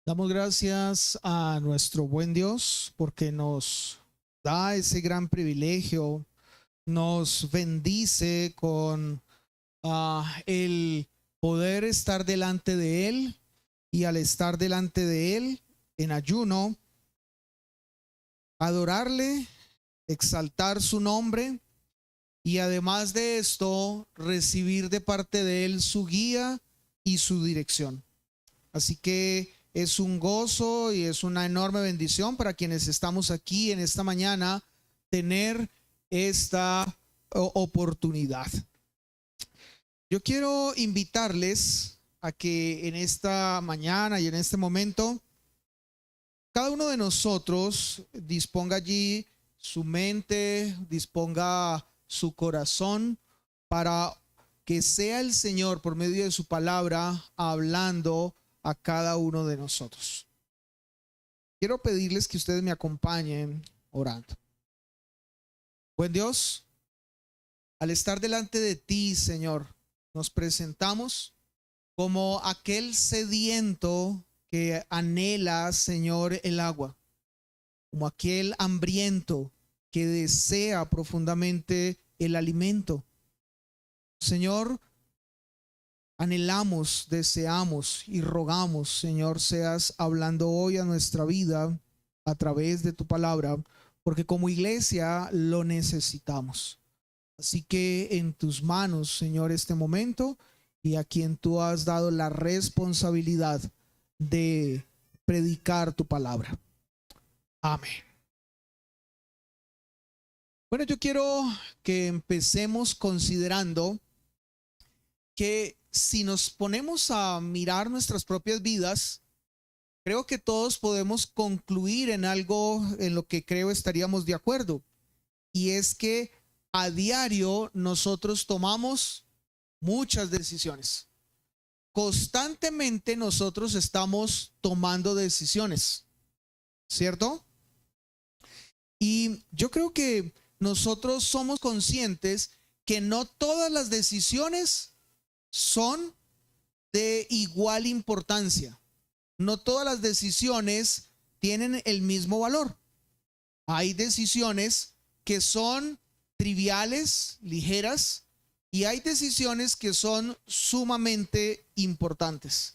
Damos gracias a nuestro buen Dios porque nos da ese gran privilegio, nos bendice con el poder estar delante de Él, y al estar delante de Él en ayuno, adorarle, exaltar su nombre y además de esto recibir de parte de Él su guía y su dirección. Así que es un gozo y es una enorme bendición para quienes estamos aquí en esta mañana tener esta oportunidad. Yo quiero invitarles a que en esta mañana y en este momento cada uno de nosotros disponga allí su mente, disponga su corazón para que sea el Señor por medio de su palabra hablando a cada uno de nosotros. Quiero pedirles que ustedes me acompañen orando. Buen Dios, al estar delante de ti, Señor, nos presentamos como aquel sediento que anhela, Señor, el agua, como aquel hambriento que desea profundamente el alimento. Señor, anhelamos, deseamos y rogamos, Señor, seas hablando hoy a nuestra vida a través de tu palabra, porque como iglesia lo necesitamos. Así que en tus manos, Señor, este momento, y a quien tú has dado la responsabilidad de predicar tu palabra. Amén. Bueno, yo quiero que empecemos considerando que si nos ponemos a mirar nuestras propias vidas, creo que todos podemos concluir en algo en lo que creo estaríamos de acuerdo. Y es que a diario nosotros tomamos muchas decisiones. Constantemente nosotros estamos tomando decisiones, ¿cierto? Y yo creo que nosotros somos conscientes que no todas las decisiones son de igual importancia. No todas las decisiones tienen el mismo valor. Hay decisiones que son triviales, ligeras, y hay decisiones que son sumamente importantes.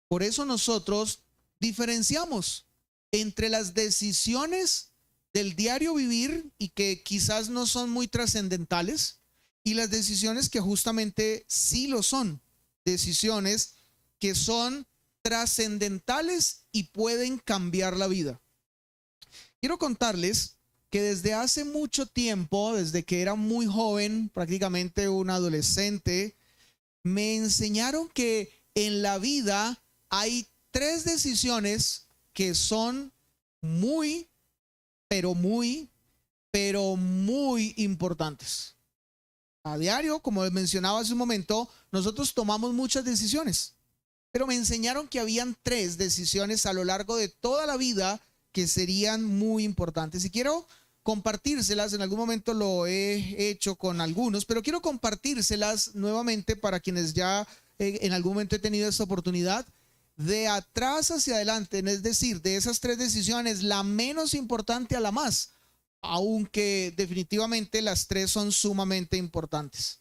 Por eso nosotros diferenciamos entre las decisiones del diario vivir y que quizás no son muy trascendentales, y las decisiones que justamente sí lo son, decisiones que son trascendentales y pueden cambiar la vida. Quiero contarles que desde hace mucho tiempo, desde que era muy joven, prácticamente un adolescente, me enseñaron que en la vida hay tres decisiones que son muy, pero muy, pero muy importantes. A diario, como les mencionaba hace un momento, nosotros tomamos muchas decisiones, pero me enseñaron que habían tres decisiones a lo largo de toda la vida que serían muy importantes. Y quiero compartírselas, en algún momento lo he hecho con algunos, pero quiero compartírselas nuevamente para quienes ya en algún momento he tenido esta oportunidad, de atrás hacia adelante, es decir, de esas tres decisiones, la menos importante a la más, aunque definitivamente las tres son sumamente importantes.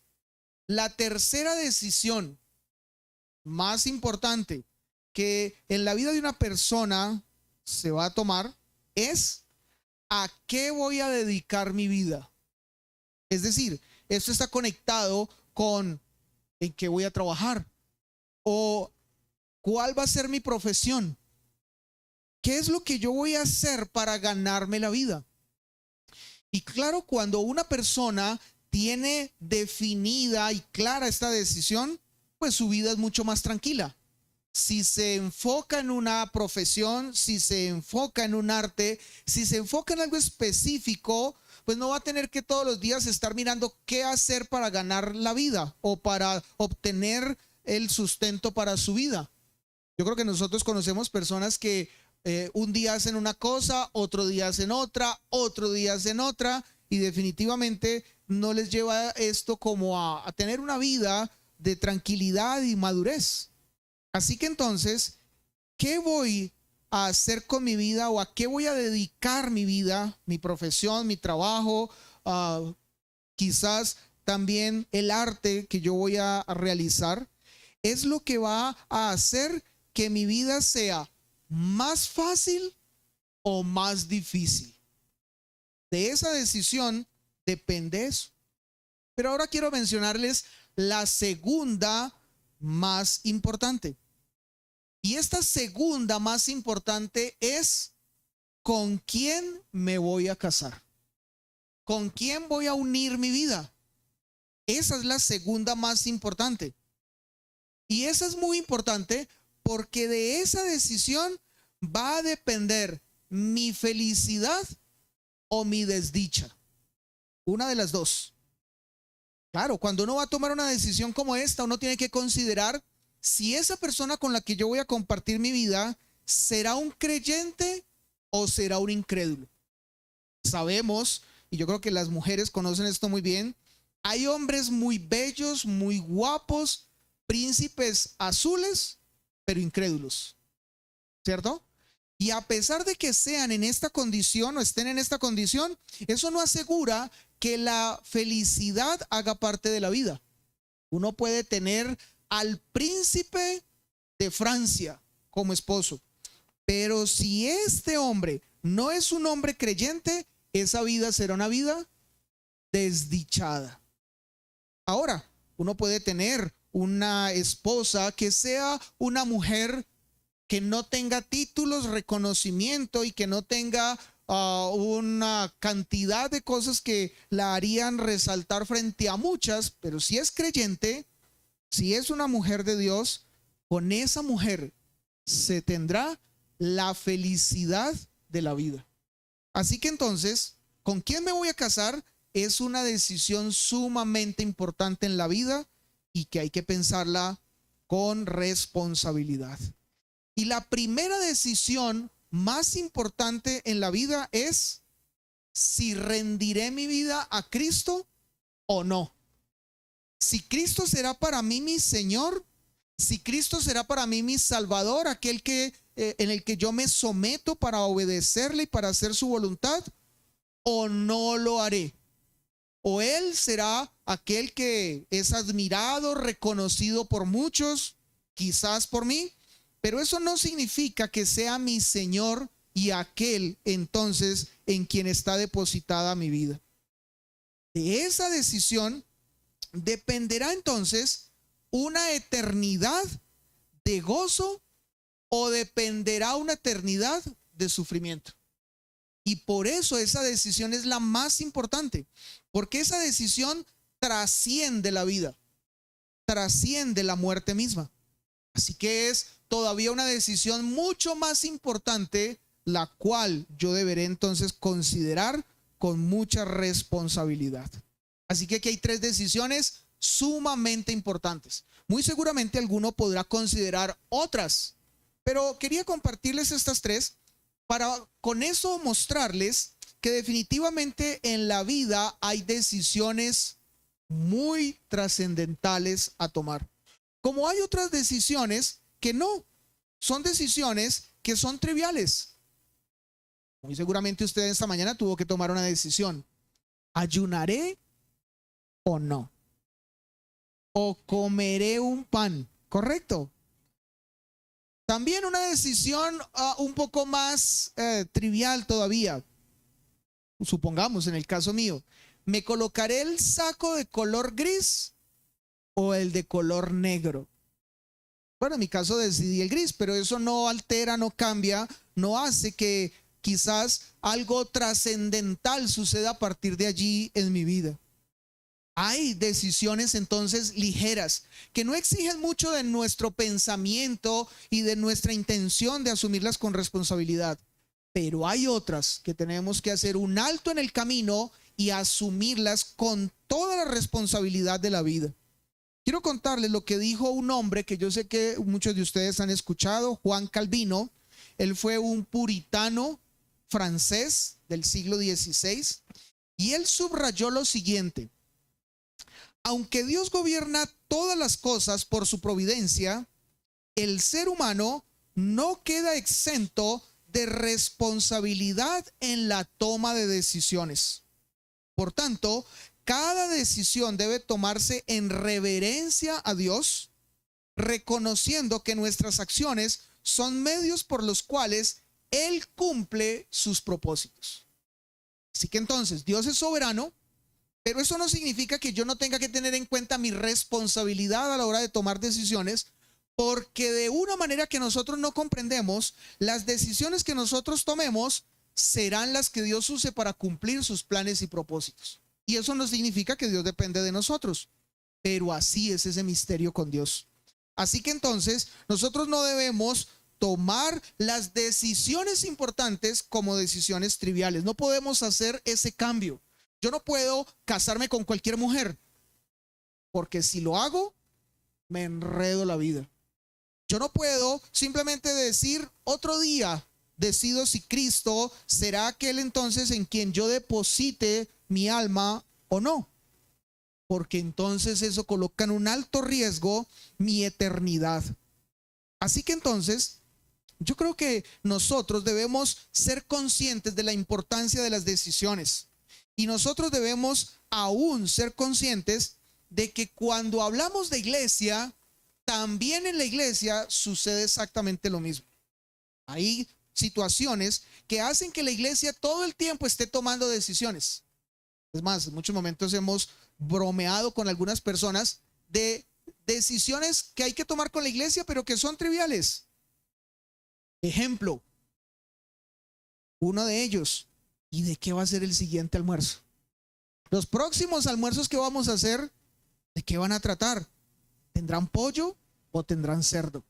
La tercera decisión más importante que en la vida de una persona se va a tomar es: ¿a qué voy a dedicar mi vida? Es decir, esto está conectado con en qué voy a trabajar, o cuál va a ser mi profesión, qué es lo que yo voy a hacer para ganarme la vida. Y claro, cuando una persona tiene definida y clara esta decisión, pues su vida es mucho más tranquila. Si se enfoca en una profesión, si se enfoca en un arte, si se enfoca en algo específico, pues no va a tener que todos los días estar mirando qué hacer para ganar la vida o para obtener el sustento para su vida. Yo creo que nosotros conocemos personas que un día hacen una cosa, otro día hacen otra, otro día hacen otra, y definitivamente no les lleva esto como a tener una vida de tranquilidad y madurez. Así que entonces ¿qué voy a hacer con mi vida o a qué voy a dedicar mi vida, mi profesión, mi trabajo, quizás también el arte que yo voy a realizar? Es lo que va a hacer que mi vida sea más fácil o más difícil. De esa decisión depende eso. Pero ahora quiero mencionarles la segunda más importante. Y esta segunda más importante es: ¿con quién me voy a casar? ¿Con quién voy a unir mi vida? Esa es la segunda más importante. Y esa es muy importante porque de esa decisión va a depender mi felicidad o mi desdicha. Una de las dos. Claro, cuando uno va a tomar una decisión como esta, uno tiene que considerar si esa persona con la que yo voy a compartir mi vida será un creyente o será un incrédulo. Sabemos, y yo creo que las mujeres conocen esto muy bien, hay hombres muy bellos, muy guapos, príncipes azules, pero incrédulos, ¿cierto? Y a pesar de que sean en esta condición o estén en esta condición, eso no asegura que la felicidad haga parte de la vida. Uno puede tener al príncipe de Francia como esposo, pero si este hombre no es un hombre creyente, esa vida será una vida desdichada. Ahora, uno puede tener una esposa que sea una mujer que no tenga títulos, reconocimiento y que no tenga una cantidad de cosas que la harían resaltar frente a muchas, pero si es creyente, si es una mujer de Dios, con esa mujer se tendrá la felicidad de la vida. Así que entonces, ¿con quién me voy a casar? Es una decisión sumamente importante en la vida y que hay que pensarla con responsabilidad. Y la primera decisión más importante en la vida es si rendiré mi vida a Cristo o no. Si Cristo será para mí mi Señor, si Cristo será para mí mi Salvador, aquel que en el que yo me someto para obedecerle y para hacer su voluntad, o no lo haré. O Él será aquel que es admirado, reconocido por muchos, quizás por mí, pero eso no significa que sea mi Señor y aquel entonces en quien está depositada mi vida. De esa decisión dependerá entonces una eternidad de gozo o dependerá una eternidad de sufrimiento. Y por eso esa decisión es la más importante, porque esa decisión trasciende la vida, trasciende la muerte misma. Así que es todavía una decisión mucho más importante, la cual yo deberé entonces considerar con mucha responsabilidad. Así que aquí hay tres decisiones sumamente importantes. Muy seguramente alguno podrá considerar otras, pero quería compartirles estas tres para con eso mostrarles que definitivamente en la vida hay decisiones muy trascendentales a tomar. Como hay otras decisiones que no, son decisiones que son triviales. Muy seguramente usted esta mañana tuvo que tomar una decisión. ¿Ayunaré o no? ¿O comeré un pan? ¿Correcto? También una decisión un poco más trivial todavía. Supongamos en el caso mío, ¿me colocaré el saco de color gris o el de color negro? Bueno, en mi caso decidí el gris, pero eso no altera, no cambia, no hace que quizás algo trascendental suceda a partir de allí en mi vida. Hay decisiones entonces ligeras que no exigen mucho de nuestro pensamiento y de nuestra intención de asumirlas con responsabilidad, pero hay otras que tenemos que hacer un alto en el camino y asumirlas con toda la responsabilidad de la vida. Quiero contarles lo que dijo un hombre que yo sé que muchos de ustedes han escuchado, Juan Calvino. Él fue un puritano francés del siglo XVI y él subrayó lo siguiente: aunque Dios gobierna todas las cosas por su providencia, el ser humano no queda exento de responsabilidad en la toma de decisiones. Por tanto, cada decisión debe tomarse en reverencia a Dios, reconociendo que nuestras acciones son medios por los cuales Él cumple sus propósitos. Así que entonces, Dios es soberano, pero eso no significa que yo no tenga que tener en cuenta mi responsabilidad a la hora de tomar decisiones, porque de una manera que nosotros no comprendemos, las decisiones que nosotros tomemos serán las que Dios use para cumplir sus planes y propósitos. Y eso no significa que Dios depende de nosotros, pero así es ese misterio con Dios. Así que entonces nosotros no debemos tomar las decisiones importantes como decisiones triviales. No podemos hacer ese cambio. Yo no puedo casarme con cualquier mujer, porque si lo hago, me enredo la vida. Yo no puedo simplemente decir otro día, decido si Cristo será aquel entonces en quien yo deposite mi alma o no, porque entonces eso coloca en un alto riesgo mi eternidad. Así que entonces yo creo que nosotros debemos ser conscientes de la importancia de las decisiones, y nosotros debemos aún ser conscientes de que cuando hablamos de iglesia, también en la iglesia sucede exactamente lo mismo. Hay situaciones que hacen que la iglesia todo el tiempo esté tomando decisiones. Es más, en muchos momentos hemos bromeado con algunas personas de decisiones que hay que tomar con la iglesia, pero que son triviales. Ejemplo, uno de ellos: ¿y de qué va a ser el siguiente almuerzo? Los próximos almuerzos que vamos a hacer, ¿de qué van a tratar? ¿Tendrán pollo o tendrán cerdo?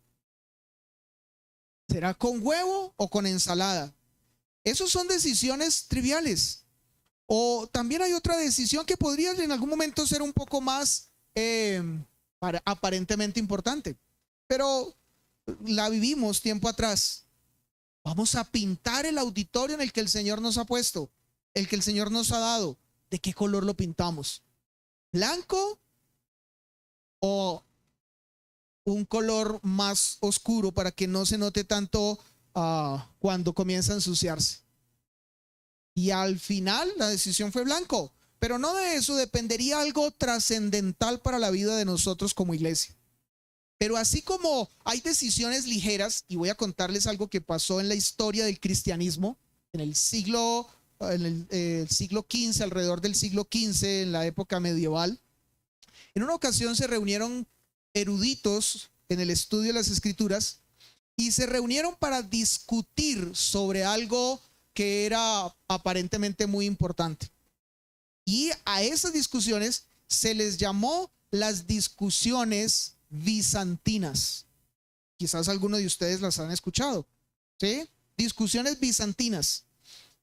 ¿Será con huevo o con ensalada? Esos son decisiones triviales. O también hay otra decisión que podría en algún momento ser un poco más aparentemente importante, pero la vivimos tiempo atrás. Vamos a pintar el auditorio en el que el Señor nos ha puesto, el que el Señor nos ha dado. ¿De qué color lo pintamos? ¿Blanco o un color más oscuro para que no se note tanto cuando comienza a ensuciarse? Y al final la decisión fue blanco, pero no de eso dependería algo trascendental para la vida de nosotros como iglesia. Pero así como hay decisiones ligeras, y voy a contarles algo que pasó en la historia del cristianismo en el siglo XV, alrededor del siglo XV, en la época medieval. En una ocasión se reunieron eruditos en el estudio de las escrituras y se reunieron para discutir sobre algo que era aparentemente muy importante. Y a esas discusiones se les llamó las discusiones bizantinas. Quizás algunos de ustedes las han escuchado, ¿sí? Discusiones bizantinas.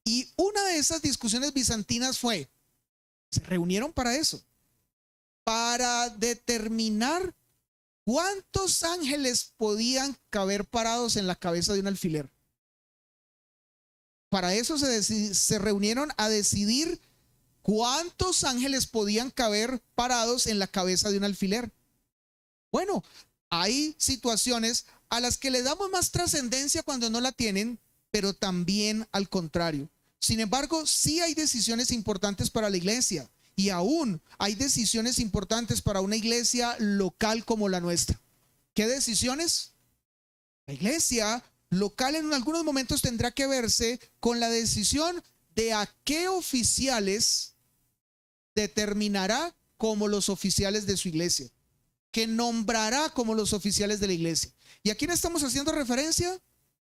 Y una de esas discusiones bizantinas se reunieron para eso, para determinar cuántos ángeles podían caber parados en la cabeza de un alfiler. Para eso se reunieron a decidir cuántos ángeles podían caber parados en la cabeza de un alfiler. Bueno, hay situaciones a las que le damos más trascendencia cuando no la tienen, pero también al contrario. Sin embargo, sí hay decisiones importantes para la iglesia, y aún hay decisiones importantes para una iglesia local como la nuestra. ¿Qué decisiones? La iglesia local en algunos momentos tendrá que verse con la decisión de a qué oficiales determinará como los oficiales de su iglesia, que nombrará como los oficiales de la iglesia. ¿Y a quién estamos haciendo referencia?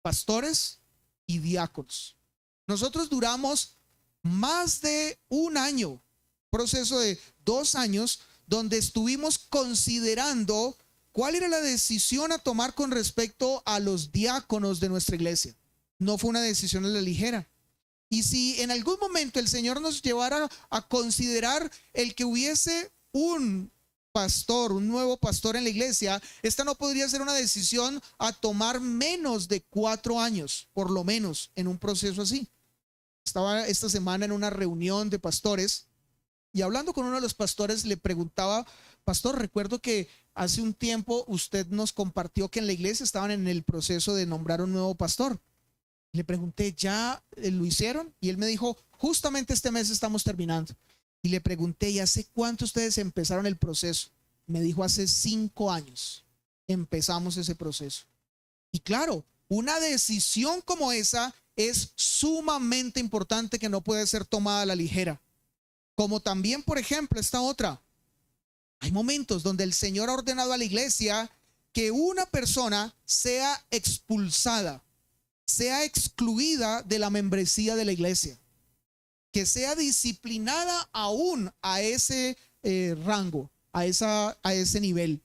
Pastores y diáconos. Nosotros duramos más de un año, proceso de 2 años, donde estuvimos considerando cuál era la decisión a tomar con respecto a los diáconos de nuestra iglesia. No fue una decisión a la ligera. Y si en algún momento el Señor nos llevara a considerar el que hubiese un pastor, un nuevo pastor en la iglesia, esta no podría ser una decisión a tomar menos de 4 años, por lo menos, en un proceso así. Estaba esta semana en una reunión de pastores y hablando con uno de los pastores le preguntaba pastor, recuerdo que hace un tiempo usted nos compartió que en la iglesia estaban en el proceso de nombrar un nuevo pastor. Le pregunté, ¿ya lo hicieron? Y él me dijo, justamente este mes estamos terminando. Y le pregunté, ¿y hace cuánto ustedes empezaron el proceso? Me dijo, hace 5 años empezamos ese proceso. Y claro, una decisión como esa es sumamente importante, que no puede ser tomada a la ligera. Como también, por ejemplo, esta otra. Hay momentos donde el Señor ha ordenado a la iglesia que una persona sea expulsada, sea excluida de la membresía de la iglesia, que sea disciplinada aún a ese rango, a ese nivel.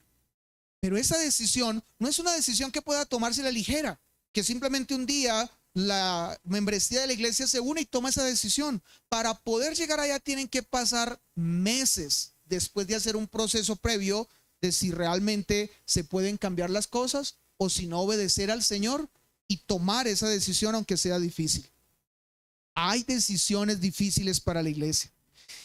Pero esa decisión no es una decisión que pueda tomarse a la ligera, que simplemente un día la membresía de la iglesia se une y toma esa decisión. Para poder llegar allá tienen que pasar meses después de hacer un proceso previo de si realmente se pueden cambiar las cosas o si no, obedecer al Señor y tomar esa decisión aunque sea difícil. Hay decisiones difíciles para la iglesia.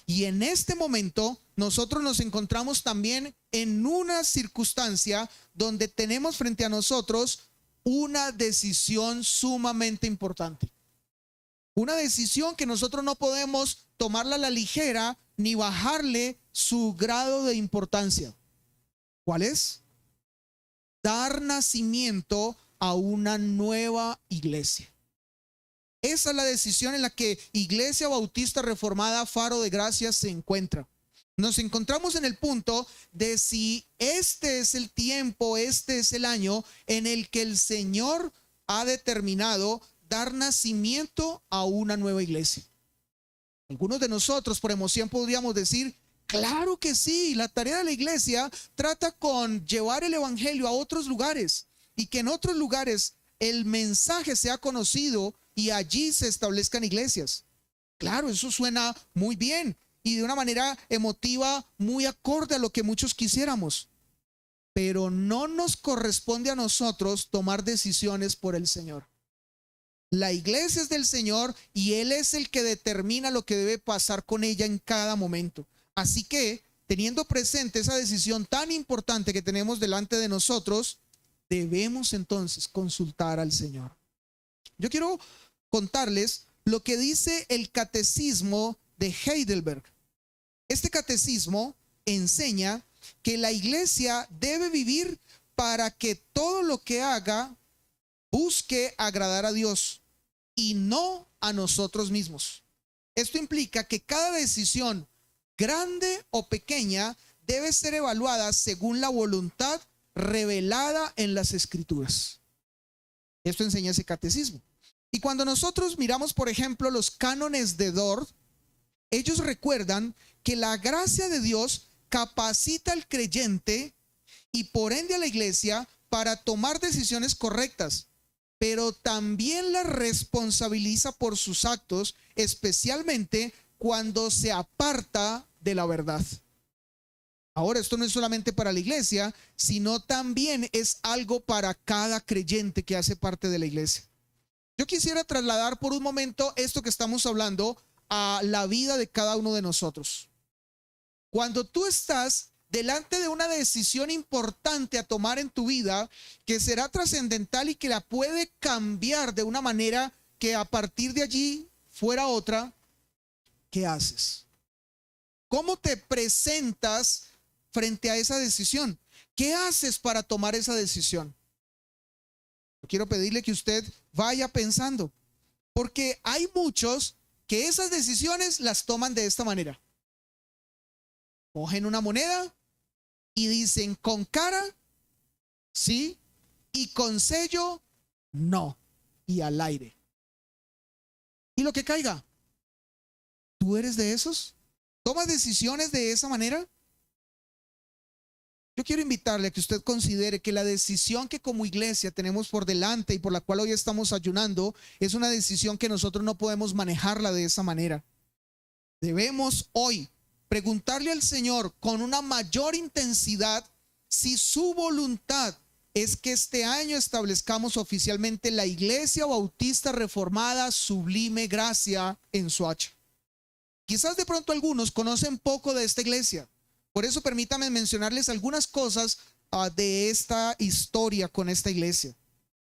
Y en este momento nosotros nos encontramos también en una circunstancia donde tenemos frente a nosotros una decisión sumamente importante. Una decisión que nosotros no podemos tomarla a la ligera ni bajarle su grado de importancia. ¿Cuál es? Dar nacimiento a una nueva iglesia. Esa es la decisión en la que Iglesia Bautista Reformada Faro de Gracia se encuentra. Nos encontramos en el punto de si este es el tiempo, este es el año en el que el Señor ha determinado dar nacimiento a una nueva iglesia. Algunos de nosotros por emoción podríamos decir, claro que sí, la tarea de la iglesia trata con llevar el evangelio a otros lugares y que en otros lugares el mensaje sea conocido y allí se establezcan iglesias. Claro, eso suena muy bien y de una manera emotiva muy acorde a lo que muchos quisiéramos. Pero no nos corresponde a nosotros tomar decisiones por el Señor. La iglesia es del Señor y Él es el que determina lo que debe pasar con ella en cada momento. Así que, teniendo presente esa decisión tan importante que tenemos delante de nosotros, debemos entonces consultar al Señor. Yo quiero contarles lo que dice el catecismo de Heidelberg. Este catecismo enseña que la iglesia debe vivir para que todo lo que haga busque agradar a Dios y no a nosotros mismos. Esto implica que cada decisión, grande o pequeña, debe ser evaluada según la voluntad revelada en las Escrituras. Esto enseña ese catecismo. Y cuando nosotros miramos, por ejemplo, los cánones de Dort, ellos recuerdan que la gracia de Dios capacita al creyente y por ende a la iglesia para tomar decisiones correctas, pero también la responsabiliza por sus actos, especialmente cuando se aparta de la verdad. Ahora, esto no es solamente para la iglesia, sino también es algo para cada creyente que hace parte de la iglesia. Yo quisiera trasladar por un momento esto que estamos hablando a la vida de cada uno de nosotros. Cuando tú estás delante de una decisión importante a tomar en tu vida, que será trascendental y que la puede cambiar de una manera que a partir de allí fuera otra, ¿qué haces? ¿Cómo te presentas frente a esa decisión? ¿Qué haces para tomar esa decisión? Yo quiero pedirle que usted vaya pensando, porque hay muchos que esas decisiones las toman de esta manera. Cogen una moneda y dicen con cara, sí, y con sello, no, y al aire. Y lo que caiga. ¿Tú eres de esos? ¿Tomas decisiones de esa manera? Yo quiero invitarle a que usted considere que la decisión que como iglesia tenemos por delante y por la cual hoy estamos ayunando es una decisión que nosotros no podemos manejarla de esa manera. Debemos hoy preguntarle al Señor con una mayor intensidad si su voluntad es que este año establezcamos oficialmente la Iglesia Bautista Reformada Sublime Gracia en Soacha. Quizás de pronto algunos conocen poco de esta iglesia, Por eso permítame mencionarles algunas cosas de esta historia con esta iglesia.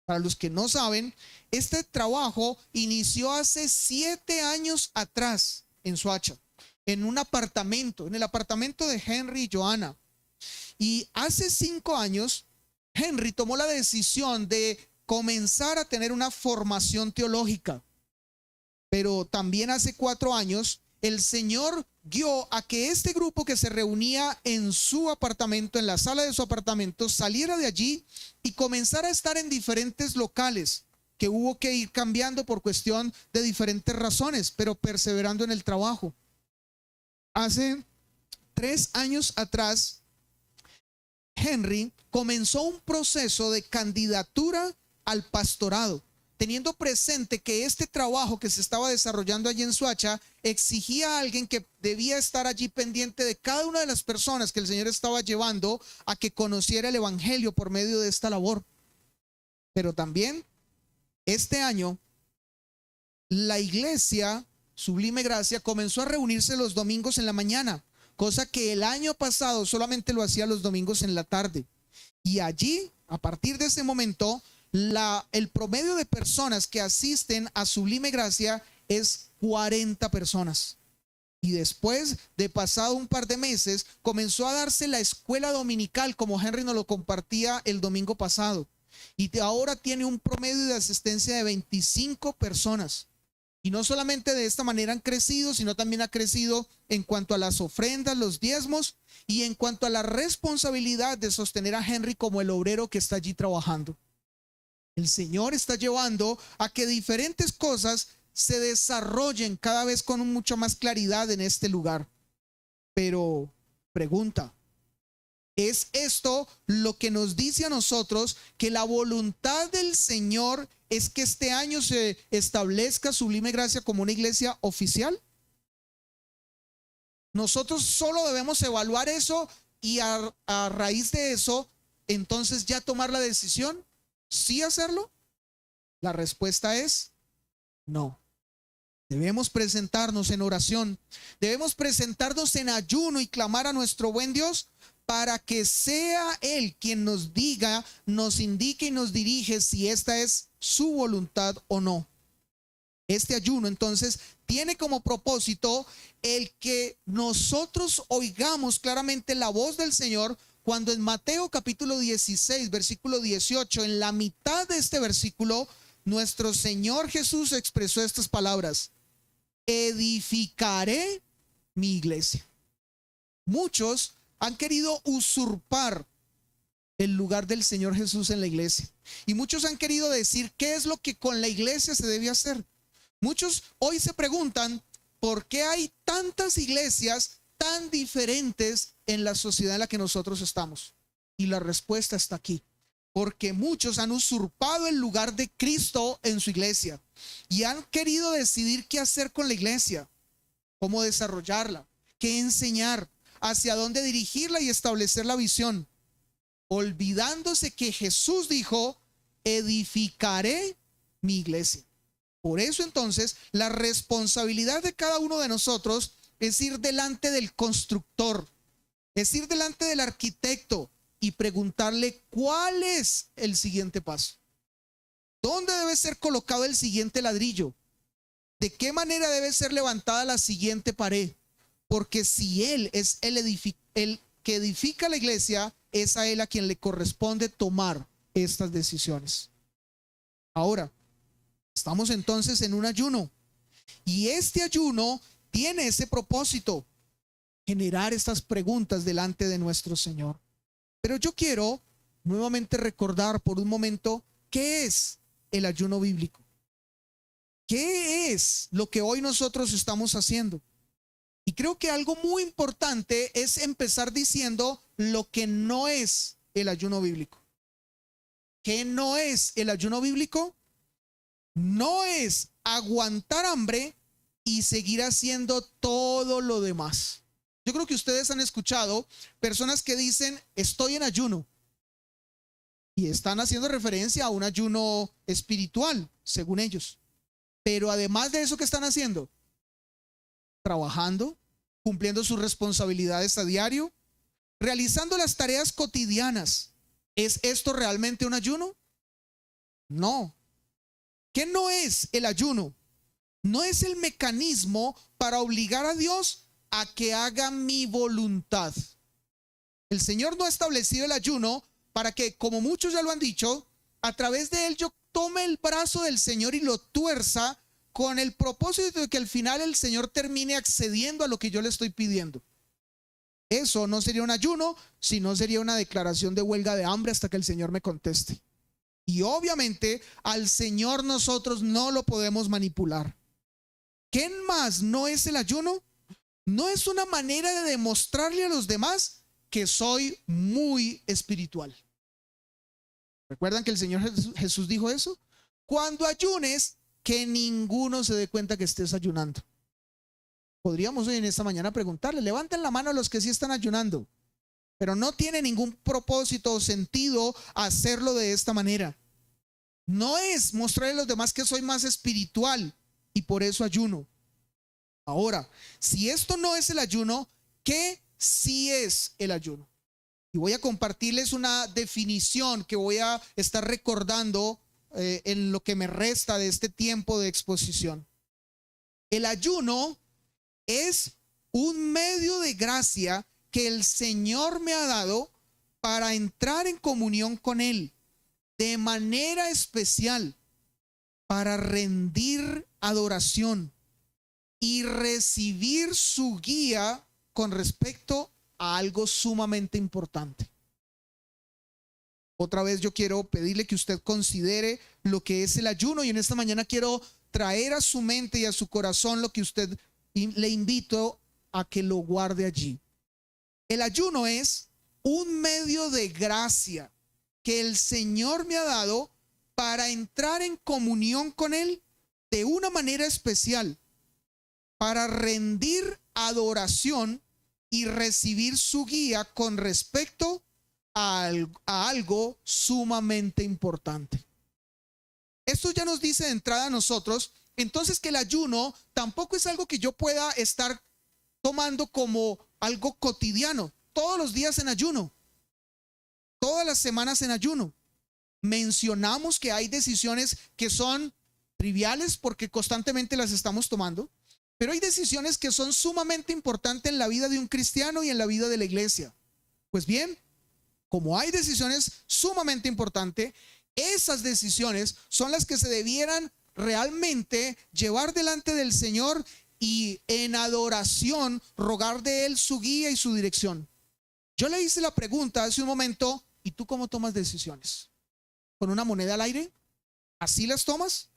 Para los que no saben, este trabajo inició hace 7 años atrás en Soacha, en un apartamento, en el apartamento de Henry y Joanna. Y hace 5 años, Henry tomó la decisión de comenzar a tener una formación teológica. Pero también hace 4 años, el Señor guió a que este grupo que se reunía en su apartamento, en la sala de su apartamento, saliera de allí y comenzara a estar en diferentes locales que hubo que ir cambiando por cuestión de diferentes razones, pero perseverando en el trabajo. Hace 3 años atrás, Henry comenzó un proceso de candidatura al pastorado, teniendo presente que este trabajo que se estaba desarrollando allí en Soacha exigía a alguien que debía estar allí pendiente de cada una de las personas que el Señor estaba llevando a que conociera el evangelio por medio de esta labor. Pero también este año la iglesia Sublime Gracia comenzó a reunirse los domingos en la mañana, cosa que el año pasado solamente lo hacía los domingos en la tarde. Y allí, a partir de ese momento, el promedio de personas que asisten a Sublime Gracia es 40 personas. Y después de pasado un par de meses, comenzó a darse la escuela dominical, como Henry nos lo compartía el domingo pasado. Y ahora tiene un promedio de asistencia de 25 personas. Y no solamente de esta manera han crecido, sino también ha crecido en cuanto a las ofrendas, los diezmos y en cuanto a la responsabilidad de sostener a Henry como el obrero que está allí trabajando. El Señor está llevando a que diferentes cosas se desarrollen cada vez con mucha más claridad en este lugar. Pero pregunta, ¿es esto lo que nos dice a nosotros que la voluntad del Señor es que este año se establezca Sublime Gracia como una iglesia oficial? Nosotros solo debemos evaluar eso y a raíz de eso, entonces ya tomar la decisión, ¿sí hacerlo? La respuesta es no. Debemos presentarnos en oración, debemos presentarnos en ayuno y clamar a nuestro buen Dios para que sea Él quien nos diga, nos indique y nos dirige si esta es su voluntad o no. Este ayuno entonces tiene como propósito el que nosotros oigamos claramente la voz del Señor cuando en Mateo capítulo 16, versículo 18, en la mitad de este versículo, nuestro Señor Jesús expresó estas palabras: edificaré mi iglesia. Muchos han querido usurpar el lugar del Señor Jesús en la iglesia. Y muchos han querido decir qué es lo que con la iglesia se debe hacer. Muchos hoy se preguntan por qué hay tantas iglesias tan diferentes en la sociedad en la que nosotros estamos. Y la respuesta está aquí. Porque muchos han usurpado el lugar de Cristo en su iglesia y han querido decidir qué hacer con la iglesia, cómo desarrollarla, qué enseñar, hacia dónde dirigirla y establecer la visión, olvidándose que Jesús dijo: edificaré mi iglesia. Por eso entonces la responsabilidad de cada uno de nosotros es ir delante del constructor, es ir delante del arquitecto y preguntarle cuál es el siguiente paso. ¿Dónde debe ser colocado el siguiente ladrillo? ¿De qué manera debe ser levantada la siguiente pared? Porque si Él es el que edifica la iglesia, es a Él a quien le corresponde tomar estas decisiones. Ahora, estamos entonces en un ayuno. Y este ayuno tiene ese propósito: generar estas preguntas delante de nuestro Señor. Pero yo quiero nuevamente recordar por un momento qué es el ayuno bíblico. ¿Qué es lo que hoy nosotros estamos haciendo? Y creo que algo muy importante es empezar diciendo lo que no es el ayuno bíblico. ¿Qué no es el ayuno bíblico? No es aguantar hambre y seguir haciendo todo lo demás. Yo creo que ustedes han escuchado personas que dicen: estoy en ayuno, y están haciendo referencia a un ayuno espiritual, según ellos. Pero además de eso, ¿qué están haciendo? Trabajando, cumpliendo sus responsabilidades a diario, realizando las tareas cotidianas. ¿Es esto realmente un ayuno? No. ¿Qué no es el ayuno? No es el mecanismo para obligar a Dios a que haga mi voluntad. El Señor no ha establecido el ayuno para que, como muchos ya lo han dicho, a través de él yo tome el brazo del Señor y lo tuerza con el propósito de que al final el Señor termine accediendo a lo que yo le estoy pidiendo. Eso no sería un ayuno, sino sería una declaración de huelga de hambre hasta que el Señor me conteste. Y obviamente al Señor nosotros no lo podemos manipular. ¿Qué más no es el ayuno? No es una manera de demostrarle a los demás que soy muy espiritual. ¿Recuerdan que el Señor Jesús dijo eso? Cuando ayunes, que ninguno se dé cuenta que estés ayunando. Podríamos hoy en esta mañana preguntarle, levanten la mano a los que sí están ayunando, pero no tiene ningún propósito o sentido hacerlo de esta manera. No es mostrarle a los demás que soy más espiritual y por eso ayuno. Ahora, si esto no es el ayuno, ¿qué sí es el ayuno? Y voy a compartirles una definición que voy a estar recordando en lo que me resta de este tiempo de exposición. El ayuno es un medio de gracia que el Señor me ha dado para entrar en comunión con Él de manera especial, para rendir adoración y recibir su guía con respecto a algo sumamente importante. Otra vez yo quiero pedirle que usted considere lo que es el ayuno, y en esta mañana quiero traer a su mente y a su corazón lo que usted le invito a que lo guarde allí. El ayuno es un medio de gracia que el Señor me ha dado para entrar en comunión con Él de una manera especial, para rendir adoración y recibir su guía con respecto a algo sumamente importante. Esto ya nos dice de entrada a nosotros, entonces, que el ayuno tampoco es algo que yo pueda estar tomando como algo cotidiano, todos los días en ayuno, todas las semanas en ayuno. Mencionamos que hay decisiones que son triviales porque constantemente las estamos tomando, pero hay decisiones que son sumamente importantes en la vida de un cristiano y en la vida de la iglesia. Pues bien, como hay decisiones sumamente importantes, esas decisiones son las que se debieran realmente llevar delante del Señor y en adoración rogar de Él su guía y su dirección. Yo le hice la pregunta hace un momento, ¿y tú cómo tomas decisiones? ¿Con una moneda al aire? ¿Así las tomas?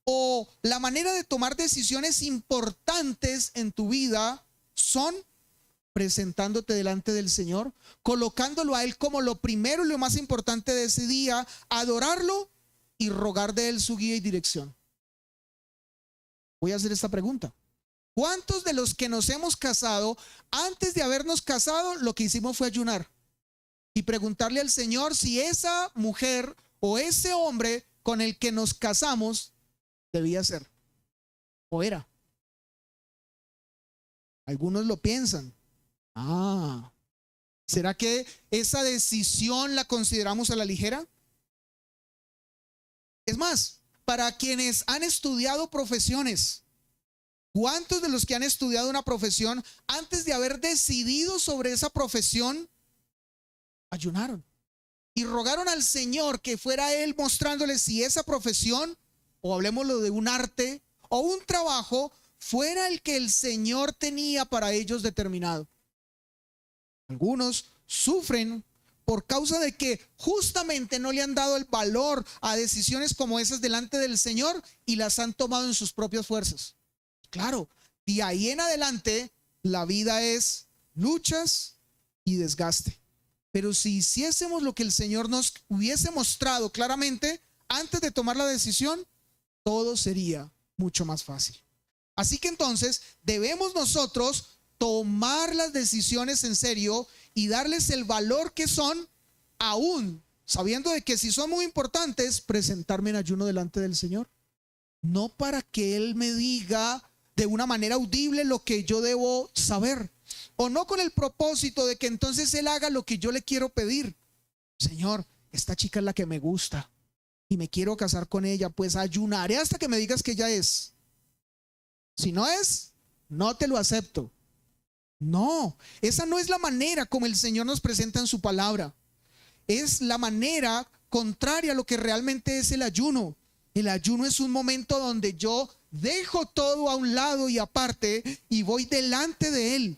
¿O la manera de tomar decisiones importantes en tu vida son presentándote delante del Señor, colocándolo a Él como lo primero y lo más importante de ese día, adorarlo y rogar de Él su guía y dirección? Voy a hacer esta pregunta. ¿Cuántos de los que nos hemos casado, antes de habernos casado, lo que hicimos fue ayunar y preguntarle al Señor si esa mujer o ese hombre con el que nos casamos debía ser o era? Algunos lo piensan. ¿Será que esa decisión la consideramos a la ligera? Es más, para quienes han estudiado profesiones, ¿cuántos de los que han estudiado una profesión, antes de haber decidido sobre esa profesión, ayunaron y rogaron al Señor que fuera Él mostrándoles si esa profesión, o hablemoslo de un arte o un trabajo, fuera el que el Señor tenía para ellos determinado? Algunos sufren por causa de que justamente no le han dado el valor a decisiones como esas delante del Señor y las han tomado en sus propias fuerzas. Claro, de ahí en adelante la vida es luchas y desgaste. Pero si hiciésemos lo que el Señor nos hubiese mostrado claramente antes de tomar la decisión, todo sería mucho más fácil. Así que entonces debemos nosotros tomar las decisiones en serio y darles el valor que son, aún sabiendo de que si son muy importantes, presentarme en ayuno delante del Señor. No para que Él me diga de una manera audible lo que yo debo saber, o no con el propósito de que entonces Él haga lo que yo le quiero pedir. Señor, esta chica es la que me gusta y me quiero casar con ella, pues ayunaré hasta que me digas que ella es. Si no es, no te lo acepto. No, esa no es la manera como el Señor nos presenta en su palabra. Es la manera contraria a lo que realmente es el ayuno. El ayuno es un momento donde yo dejo todo a un lado y aparte y voy delante de Él.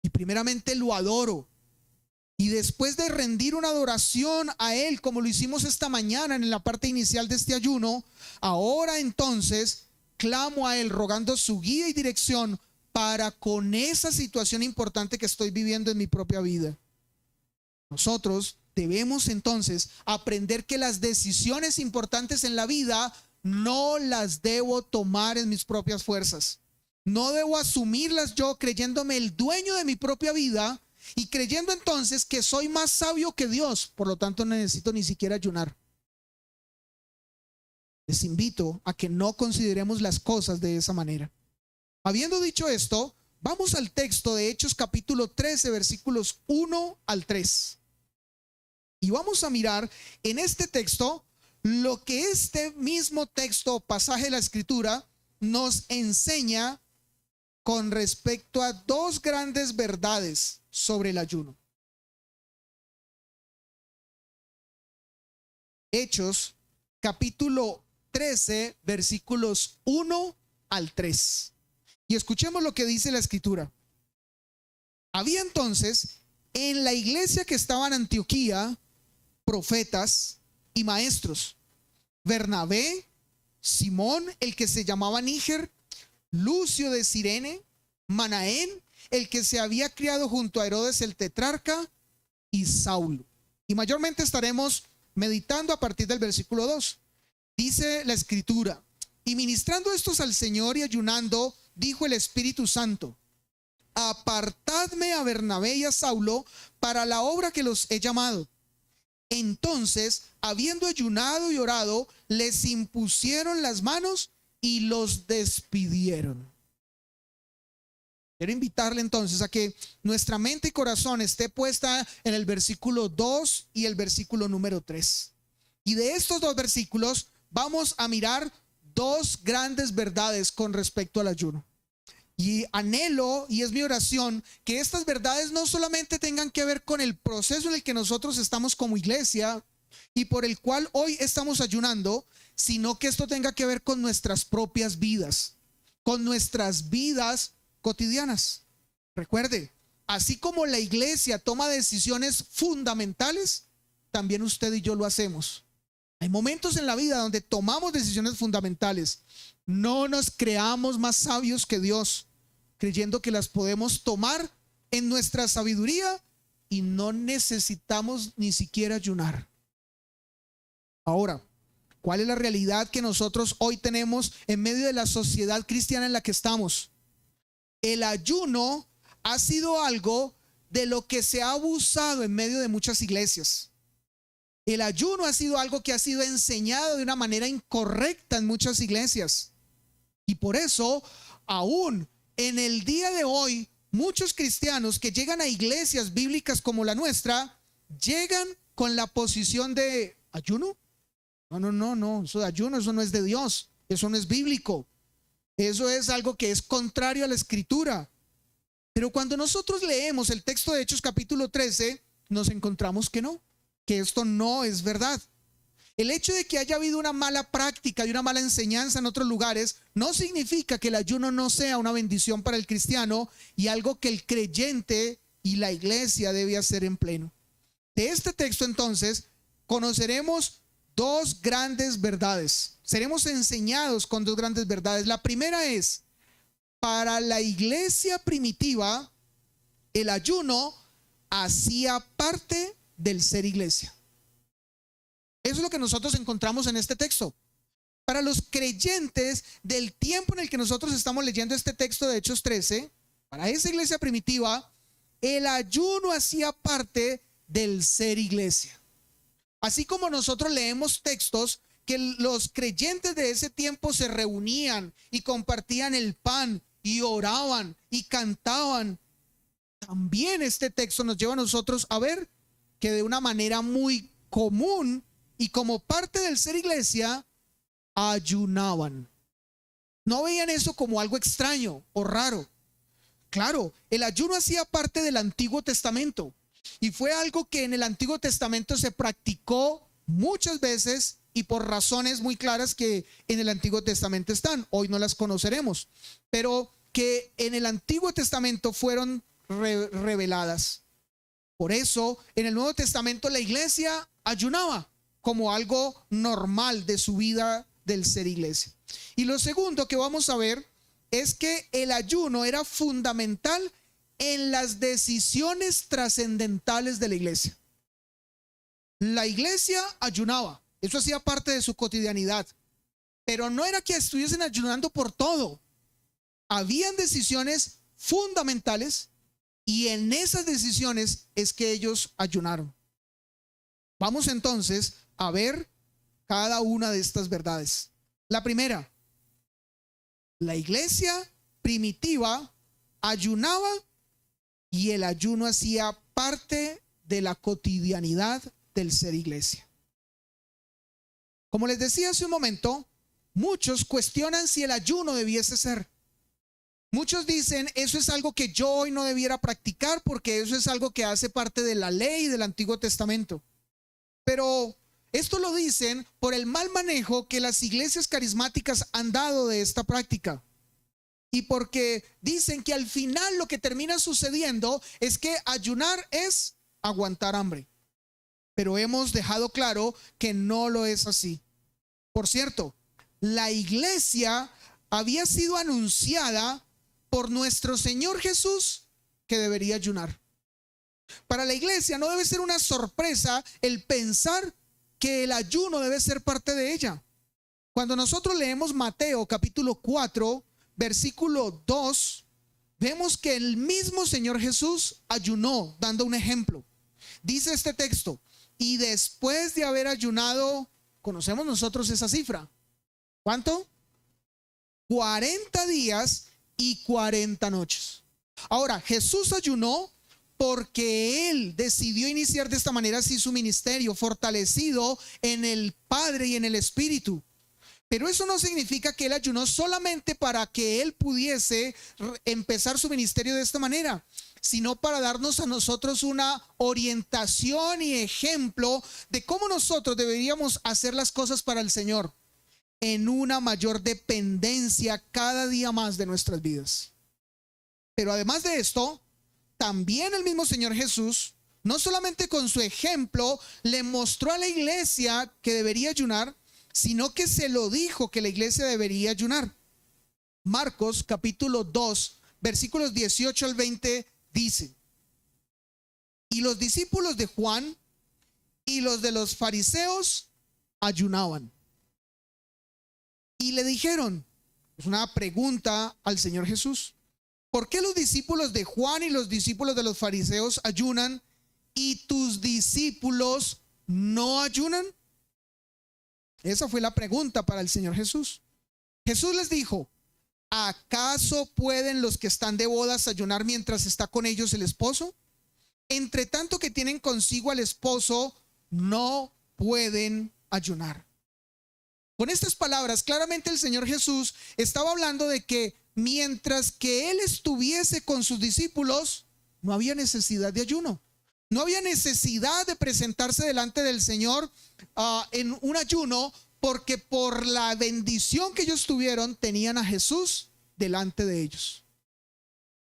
Y primeramente lo adoro. Y después de rendir una adoración a Él, como lo hicimos esta mañana en la parte inicial de este ayuno, ahora entonces clamo a Él rogando su guía y dirección para con esa situación importante que estoy viviendo en mi propia vida. Nosotros debemos entonces aprender que las decisiones importantes en la vida no las debo tomar en mis propias fuerzas. No debo asumirlas yo creyéndome el dueño de mi propia vida y creyendo entonces que soy más sabio que Dios. Por lo tanto, no necesito ni siquiera ayunar. Les invito a que no consideremos las cosas de esa manera. Habiendo dicho esto, vamos al texto de Hechos capítulo 13, versículos 1 al 3. Y vamos a mirar en este texto lo que este mismo texto, pasaje de la Escritura, nos enseña con respecto a dos grandes verdades sobre el ayuno. Hechos capítulo 13, versículos 1 al 3. Y escuchemos lo que dice la Escritura. Había entonces en la iglesia que estaba en Antioquía profetas y maestros: Bernabé, Simón, el que se llamaba Níger, Lucio de Cirene, Manaén, el que se había criado junto a Herodes el tetrarca, y Saulo. Y mayormente estaremos meditando a partir del versículo 2. Dice la Escritura: y ministrando estos al Señor y ayunando, dijo el Espíritu Santo: apartadme a Bernabé y a Saulo para la obra que los he llamado. Entonces, habiendo ayunado y orado, les impusieron las manos y los despidieron. Quiero invitarle entonces a que nuestra mente y corazón esté puesta en el versículo 2 y el versículo número 3. Y de estos dos versículos vamos a mirar dos grandes verdades con respecto al ayuno. Y anhelo, y es mi oración, que estas verdades no solamente tengan que ver con el proceso en el que nosotros estamos como iglesia y por el cual hoy estamos ayunando, sino que esto tenga que ver con nuestras propias vidas, con nuestras vidas cotidianas. Recuerde, así como la iglesia toma decisiones fundamentales, también usted y yo lo hacemos. Hay momentos en la vida donde tomamos decisiones fundamentales. No nos creamos más sabios que Dios, creyendo que las podemos tomar en nuestra sabiduría y no necesitamos ni siquiera ayunar. Ahora, ¿cuál es la realidad que nosotros hoy tenemos en medio de la sociedad cristiana en la que estamos? El ayuno ha sido algo de lo que se ha abusado en medio de muchas iglesias. El ayuno ha sido algo que ha sido enseñado de una manera incorrecta en muchas iglesias. Y por eso, aún en el día de hoy, muchos cristianos que llegan a iglesias bíblicas como la nuestra, llegan con la posición de ¿ayuno? No, eso de ayuno, eso no es de Dios, eso no es bíblico. Eso es algo que es contrario a la Escritura. Pero cuando nosotros leemos el texto de Hechos capítulo 13, nos encontramos que no, que esto no es verdad. El hecho de que haya habido una mala práctica y una mala enseñanza en otros lugares no significa que el ayuno no sea una bendición para el cristiano y algo que el creyente y la iglesia debe hacer en pleno. De este texto entonces conoceremos dos grandes verdades. Seremos enseñados con dos grandes verdades. La primera es: para la iglesia primitiva, el ayuno hacía parte del ser iglesia. Eso es lo que nosotros encontramos en este texto. Para los creyentes del tiempo en el que nosotros estamos leyendo este texto de Hechos 13, para esa iglesia primitiva, el ayuno hacía parte del ser iglesia. Así como nosotros leemos textos que los creyentes de ese tiempo se reunían y compartían el pan y oraban y cantaban, también este texto nos lleva a nosotros a ver que de una manera muy común y como parte del ser iglesia, ayunaban. No veían eso como algo extraño o raro. Claro, el ayuno hacía parte del Antiguo Testamento y fue algo que en el Antiguo Testamento se practicó muchas veces y por razones muy claras que en el Antiguo Testamento están. Hoy no las conoceremos, pero que en el Antiguo Testamento fueron reveladas. Por eso, en el Nuevo Testamento la iglesia ayunaba como algo normal de su vida del ser iglesia. Y lo segundo que vamos a ver es que el ayuno era fundamental en las decisiones trascendentales de la iglesia. La iglesia ayunaba, eso hacía parte de su cotidianidad, pero no era que estuviesen ayunando por todo. Habían decisiones fundamentales y en esas decisiones es que ellos ayunaron. Vamos entonces a ver cada una de estas verdades. La primera, la iglesia primitiva ayunaba y el ayuno hacía parte de la cotidianidad del ser iglesia. Como les decía hace un momento, muchos cuestionan si el ayuno debiese ser. Muchos dicen, eso es algo que yo hoy no debiera practicar porque eso es algo que hace parte de la ley del Antiguo Testamento. Pero esto lo dicen por el mal manejo que las iglesias carismáticas han dado de esta práctica. Y porque dicen que al final lo que termina sucediendo es que ayunar es aguantar hambre. Pero hemos dejado claro que no lo es así. Por cierto, la iglesia había sido anunciada por nuestro Señor Jesús que debería ayunar. Para la iglesia no debe ser una sorpresa el pensar que el ayuno debe ser parte de ella. Cuando nosotros leemos Mateo capítulo 4, versículo 2, vemos que el mismo Señor Jesús ayunó, dando un ejemplo. Dice este texto, y después de haber ayunado, conocemos nosotros esa cifra. ¿Cuánto? 40 días y 40 noches. Ahora, Jesús ayunó porque Él decidió iniciar de esta manera así su ministerio, fortalecido en el Padre y en el Espíritu. Pero eso no significa que Él ayunó solamente para que Él pudiese empezar su ministerio de esta manera, sino para darnos a nosotros una orientación y ejemplo de cómo nosotros deberíamos hacer las cosas para el Señor en una mayor dependencia cada día más de nuestras vidas. Pero además de esto, también el mismo Señor Jesús, no solamente con su ejemplo, le mostró a la iglesia que debería ayunar, sino que se lo dijo que la iglesia debería ayunar. Marcos capítulo 2, versículos 18 al 20 dice, y los discípulos de Juan y los de los fariseos ayunaban. Y le dijeron, es una pregunta al Señor Jesús, ¿por qué los discípulos de Juan y los discípulos de los fariseos ayunan y tus discípulos no ayunan? Esa fue la pregunta para el Señor Jesús. Jesús les dijo, ¿acaso pueden los que están de bodas ayunar mientras está con ellos el esposo? Entre tanto que tienen consigo al esposo, no pueden ayunar. Con estas palabras, claramente el Señor Jesús estaba hablando de que mientras que Él estuviese con sus discípulos, no había necesidad de ayuno. No había necesidad de presentarse delante del Señor en un ayuno, porque por la bendición que ellos tuvieron, tenían a Jesús delante de ellos.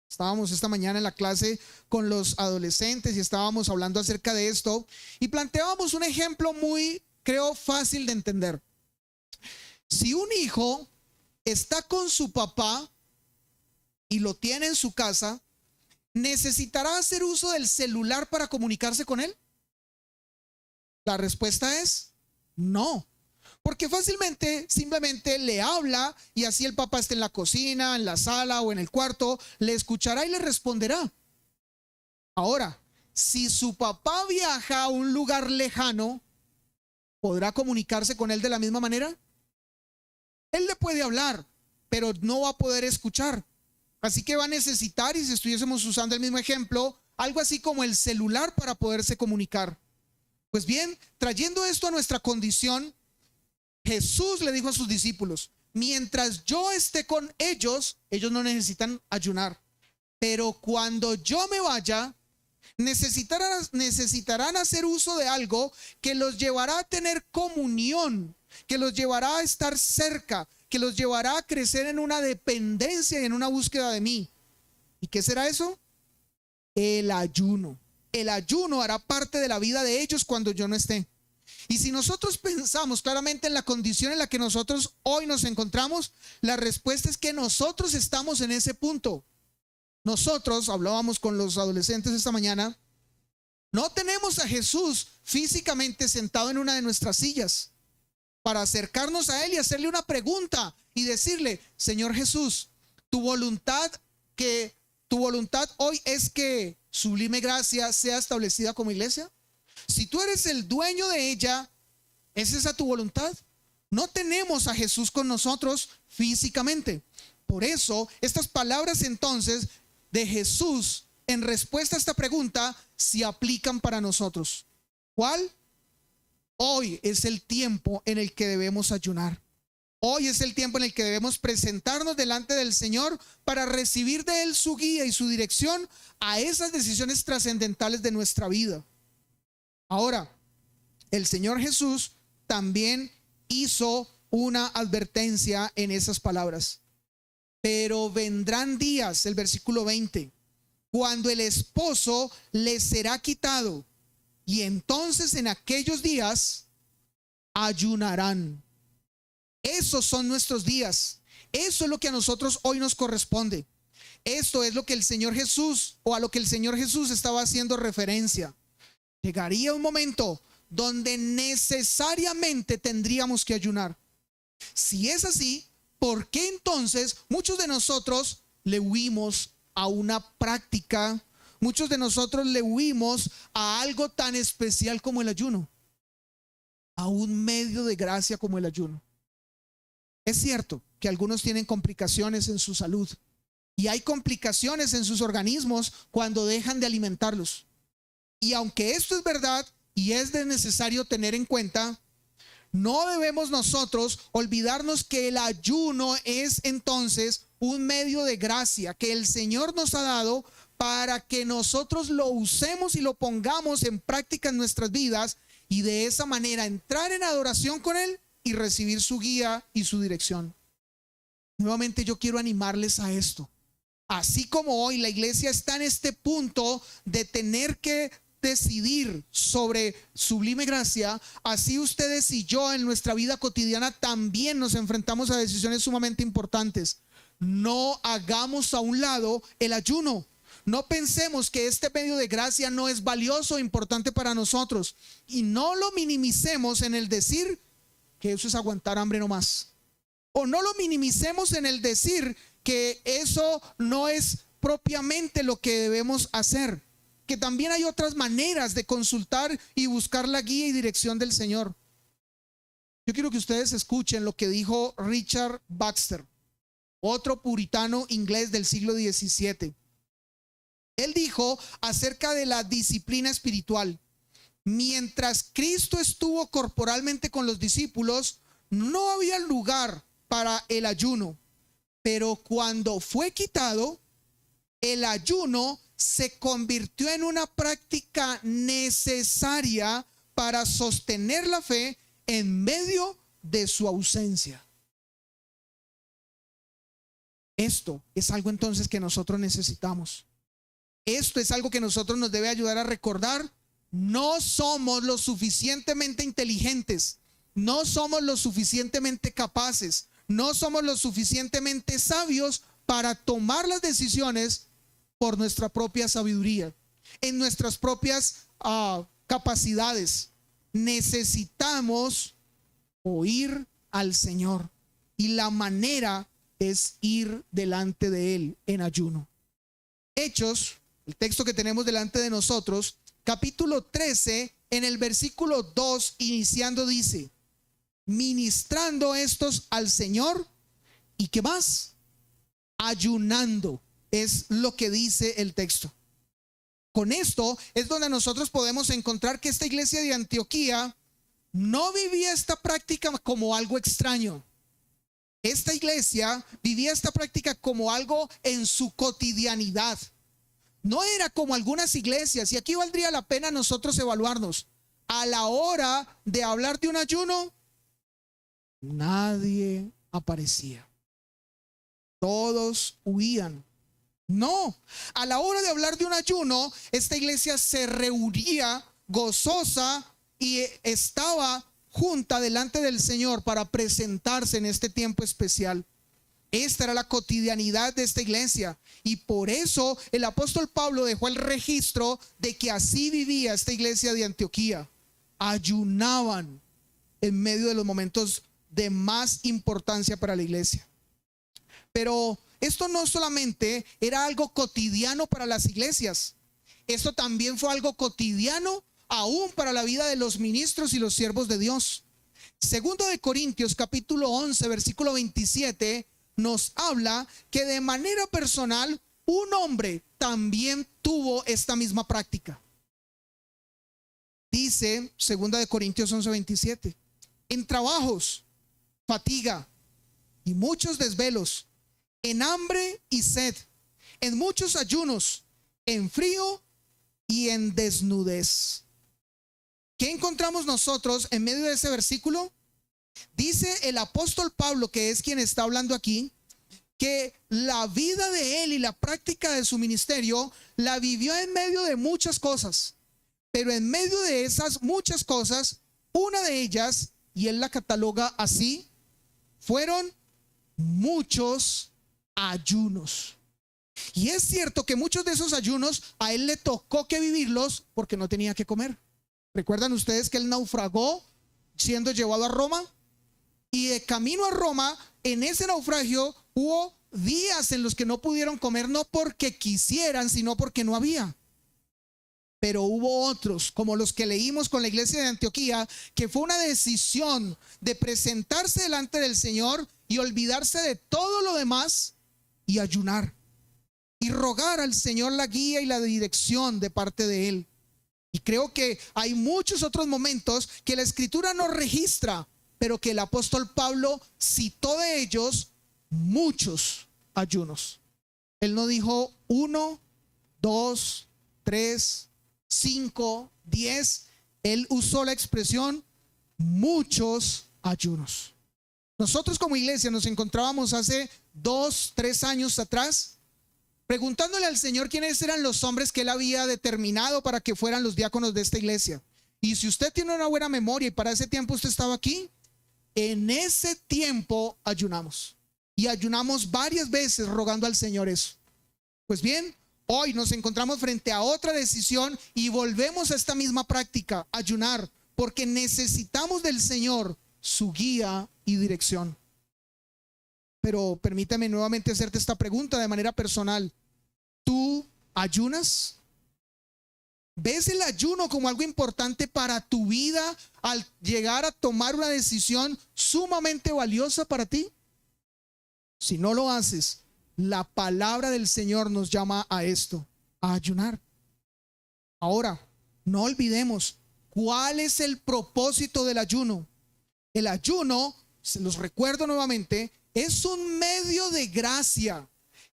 Estábamos esta mañana en la clase con los adolescentes y estábamos hablando acerca de esto y planteábamos un ejemplo muy, creo, fácil de entender. Si un hijo está con su papá y lo tiene en su casa, ¿necesitará hacer uso del celular para comunicarse con él? La respuesta es no, porque fácilmente simplemente le habla y así el papá esté en la cocina, en la sala o en el cuarto, le escuchará y le responderá. Ahora, si su papá viaja a un lugar lejano, ¿podrá comunicarse con él de la misma manera? Él le puede hablar, pero no va a poder escuchar. Así que va a necesitar, y si estuviésemos usando el mismo ejemplo, algo así como el celular para poderse comunicar. Pues bien, trayendo esto a nuestra condición, Jesús le dijo a sus discípulos: mientras yo esté con ellos, ellos no necesitan ayunar. Pero cuando yo me vaya, necesitarán hacer uso de algo que los llevará a tener comunión, que los llevará a estar cerca, que los llevará a crecer en una dependencia y en una búsqueda de mí. ¿Y qué será eso? El ayuno. El ayuno hará parte de la vida de ellos cuando yo no esté. Y si nosotros pensamos claramente en la condición en la que nosotros hoy nos encontramos, la respuesta es que nosotros estamos en ese punto. Nosotros, hablábamos con los adolescentes esta mañana, no tenemos a Jesús físicamente sentado en una de nuestras sillas para acercarnos a Él y hacerle una pregunta y decirle: Señor Jesús, tu voluntad hoy es que Sublime Gracia sea establecida como iglesia. Si tú eres el dueño de ella, ¿es esa tu voluntad? No tenemos a Jesús con nosotros físicamente. Por eso, estas palabras entonces de Jesús en respuesta a esta pregunta se aplican para nosotros. ¿Cuál? Hoy es el tiempo en el que debemos ayunar. Hoy es el tiempo en el que debemos presentarnos delante del Señor para recibir de Él su guía y su dirección a esas decisiones trascendentales de nuestra vida. Ahora, el Señor Jesús también hizo una advertencia en esas palabras. Pero vendrán días, el versículo 20, cuando el esposo les será quitado, y entonces en aquellos días ayunarán. Esos son nuestros días. Eso es lo que a nosotros hoy nos corresponde. Esto es lo que el Señor Jesús, o a lo que el Señor Jesús estaba haciendo referencia. Llegaría un momento donde necesariamente tendríamos que ayunar. Si es así, ¿por qué entonces muchos de nosotros le huimos a una práctica? Muchos de nosotros le huimos a algo tan especial como el ayuno, a un medio de gracia como el ayuno. Es cierto que algunos tienen complicaciones en su salud y hay complicaciones en sus organismos cuando dejan de alimentarlos. Y aunque esto es verdad y es necesario tener en cuenta, no debemos nosotros olvidarnos que el ayuno es entonces un medio de gracia que el Señor nos ha dado para que nosotros lo usemos y lo pongamos en práctica en nuestras vidas, y de esa manera entrar en adoración con Él y recibir su guía y su dirección. Nuevamente yo quiero animarles a esto. Así como hoy la iglesia está en este punto de tener que decidir sobre Sublime Gracia, así ustedes y yo en nuestra vida cotidiana también nos enfrentamos a decisiones sumamente importantes. No hagamos a un lado el ayuno. No pensemos que este medio de gracia no es valioso o importante para nosotros, y no lo minimicemos en el decir que eso es aguantar hambre nomás, o no lo minimicemos en el decir que eso no es propiamente lo que debemos hacer, que también hay otras maneras de consultar y buscar la guía y dirección del Señor. Yo quiero que ustedes escuchen lo que dijo Richard Baxter, otro puritano inglés del siglo XVII. Él dijo acerca de la disciplina espiritual: mientras Cristo estuvo corporalmente con los discípulos, no había lugar para el ayuno, pero cuando fue quitado, el ayuno se convirtió en una práctica necesaria para sostener la fe en medio de su ausencia. Esto es algo entonces que nosotros necesitamos. Esto es algo que nosotros nos debe ayudar a recordar. No somos lo suficientemente inteligentes, no somos lo suficientemente capaces, no somos lo suficientemente sabios para tomar las decisiones por nuestra propia sabiduría, en nuestras propias capacidades. Necesitamos oír al Señor, y la manera es ir delante de Él en ayuno. Hechos, el texto que tenemos delante de nosotros, capítulo 13, en el versículo 2 iniciando, dice: ministrando estos al Señor, ¿y qué más? Ayunando es lo que dice el texto. Con esto es donde nosotros podemos encontrar que esta iglesia de Antioquía no vivía esta práctica como algo extraño. Esta iglesia vivía esta práctica como algo en su cotidianidad. No era como algunas iglesias, y aquí valdría la pena nosotros evaluarnos. A la hora de hablar de un ayuno, nadie aparecía. Todos huían. No, a la hora de hablar de un ayuno, esta iglesia se reunía gozosa y estaba junta delante del Señor para presentarse en este tiempo especial. Esta era la cotidianidad de esta iglesia, y por eso el apóstol Pablo dejó el registro de que así vivía esta iglesia de Antioquía. Ayunaban en medio de los momentos de más importancia para la iglesia. Pero esto no solamente era algo cotidiano para las iglesias, esto también fue algo cotidiano aún para la vida de los ministros y los siervos de Dios. Segundo de Corintios capítulo 11 versículo 27 nos habla que de manera personal un hombre también tuvo esta misma práctica. Dice segunda de Corintios 11, 27, en trabajos, fatiga y muchos desvelos, en hambre y sed, en muchos ayunos, en frío y en desnudez. ¿Qué encontramos nosotros en medio de ese versículo? Dice el apóstol Pablo, que es quien está hablando aquí, que la vida de él y la práctica de su ministerio la vivió en medio de muchas cosas, pero en medio de esas muchas cosas, una de ellas, y él la cataloga así, fueron muchos ayunos. Y es cierto que muchos de esos ayunos a él le tocó que vivirlos porque no tenía que comer. ¿Recuerdan ustedes que él naufragó siendo llevado a Roma? Y de camino a Roma, en ese naufragio hubo días en los que no pudieron comer, no porque quisieran, sino porque no había. Pero hubo otros, como los que leímos con la iglesia de Antioquía, que fue una decisión de presentarse delante del Señor y olvidarse de todo lo demás y ayunar y rogar al Señor la guía y la dirección de parte de Él. Y creo que hay muchos otros momentos que la Escritura no registra, pero que el apóstol Pablo citó de ellos muchos ayunos. Él no dijo 1, 2, 3, 5, 10. Él usó la expresión muchos ayunos. Nosotros como iglesia nos encontrábamos hace 2, 3 años atrás preguntándole al Señor quiénes eran los hombres que Él había determinado para que fueran los diáconos de esta iglesia. Y si usted tiene una buena memoria y para ese tiempo usted estaba aquí, en ese tiempo ayunamos. Y ayunamos varias veces rogando al Señor eso. Pues bien, hoy nos encontramos frente a otra decisión y volvemos a esta misma práctica, ayunar, porque necesitamos del Señor su guía y dirección. Pero permítame nuevamente hacerte esta pregunta de manera personal. ¿Tú ayunas? ¿Ves el ayuno como algo importante para tu vida al llegar a tomar una decisión sumamente valiosa para ti? Si no lo haces, la palabra del Señor nos llama a esto, a ayunar. Ahora, no olvidemos cuál es el propósito del ayuno. El ayuno, se los recuerdo nuevamente, es un medio de gracia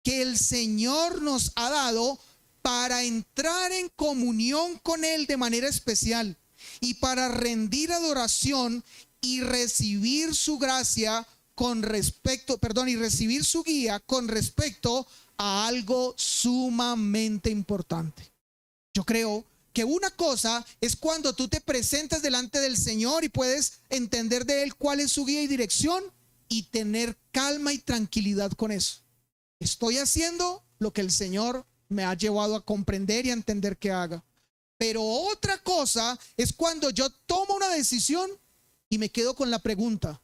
que el Señor nos ha dado para entrar en comunión con Él de manera especial y para rendir adoración y recibir su gracia con respecto, y recibir su guía con respecto a algo sumamente importante. Yo creo que una cosa es cuando tú te presentas delante del Señor y puedes entender de Él cuál es su guía y dirección y tener calma y tranquilidad con eso. Estoy haciendo lo que el Señor me ha llevado a comprender y a entender que haga. Pero otra cosa es cuando yo tomo una decisión y me quedo con la pregunta: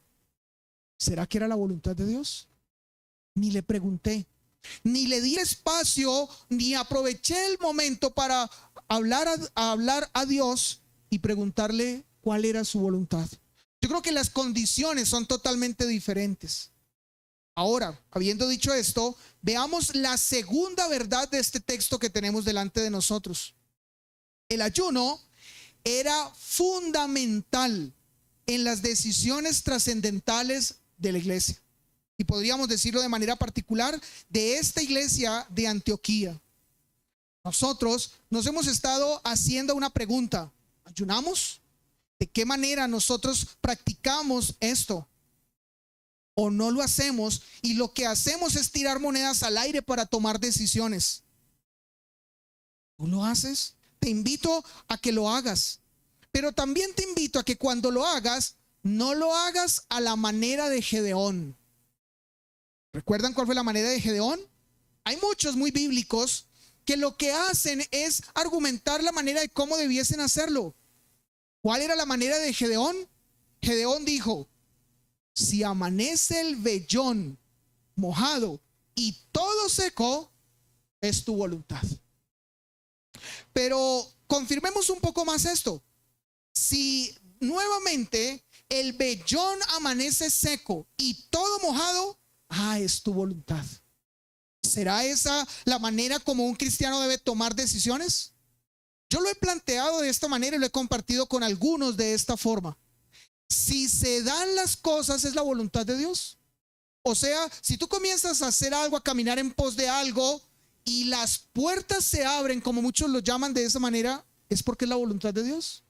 ¿será que era la voluntad de Dios? Ni le pregunté, ni le di espacio, ni aproveché el momento para hablar a Dios y preguntarle cuál era su voluntad. Yo creo que las condiciones son totalmente diferentes. Ahora, habiendo dicho esto, veamos la segunda verdad de este texto que tenemos delante de nosotros. El ayuno era fundamental en las decisiones trascendentales de la iglesia. Y podríamos decirlo de manera particular de esta iglesia de Antioquía. Nosotros nos hemos estado haciendo una pregunta: ¿ayunamos? ¿De qué manera nosotros practicamos esto? ¿O no lo hacemos y lo que hacemos es tirar monedas al aire para tomar decisiones? ¿Tú lo haces? Te invito a que lo hagas, pero también te invito a que cuando lo hagas, no lo hagas a la manera de Gedeón. ¿Recuerdan cuál fue la manera de Gedeón? Hay muchos muy bíblicos que lo que hacen es argumentar la manera de cómo debiesen hacerlo. ¿Cuál era la manera de Gedeón? Gedeón dijo: si amanece el vellón mojado y todo seco, es tu voluntad. Pero confirmemos un poco más esto. Si nuevamente el vellón amanece seco y todo mojado, es tu voluntad. ¿Será esa la manera como un cristiano debe tomar decisiones? Yo lo he planteado de esta manera y lo he compartido con algunos de esta forma. Si se dan las cosas, es la voluntad de Dios. O sea, si tú comienzas a hacer algo, a caminar en pos de algo, y las puertas se abren, como muchos lo llaman de esa manera, es porque es la voluntad de Dios.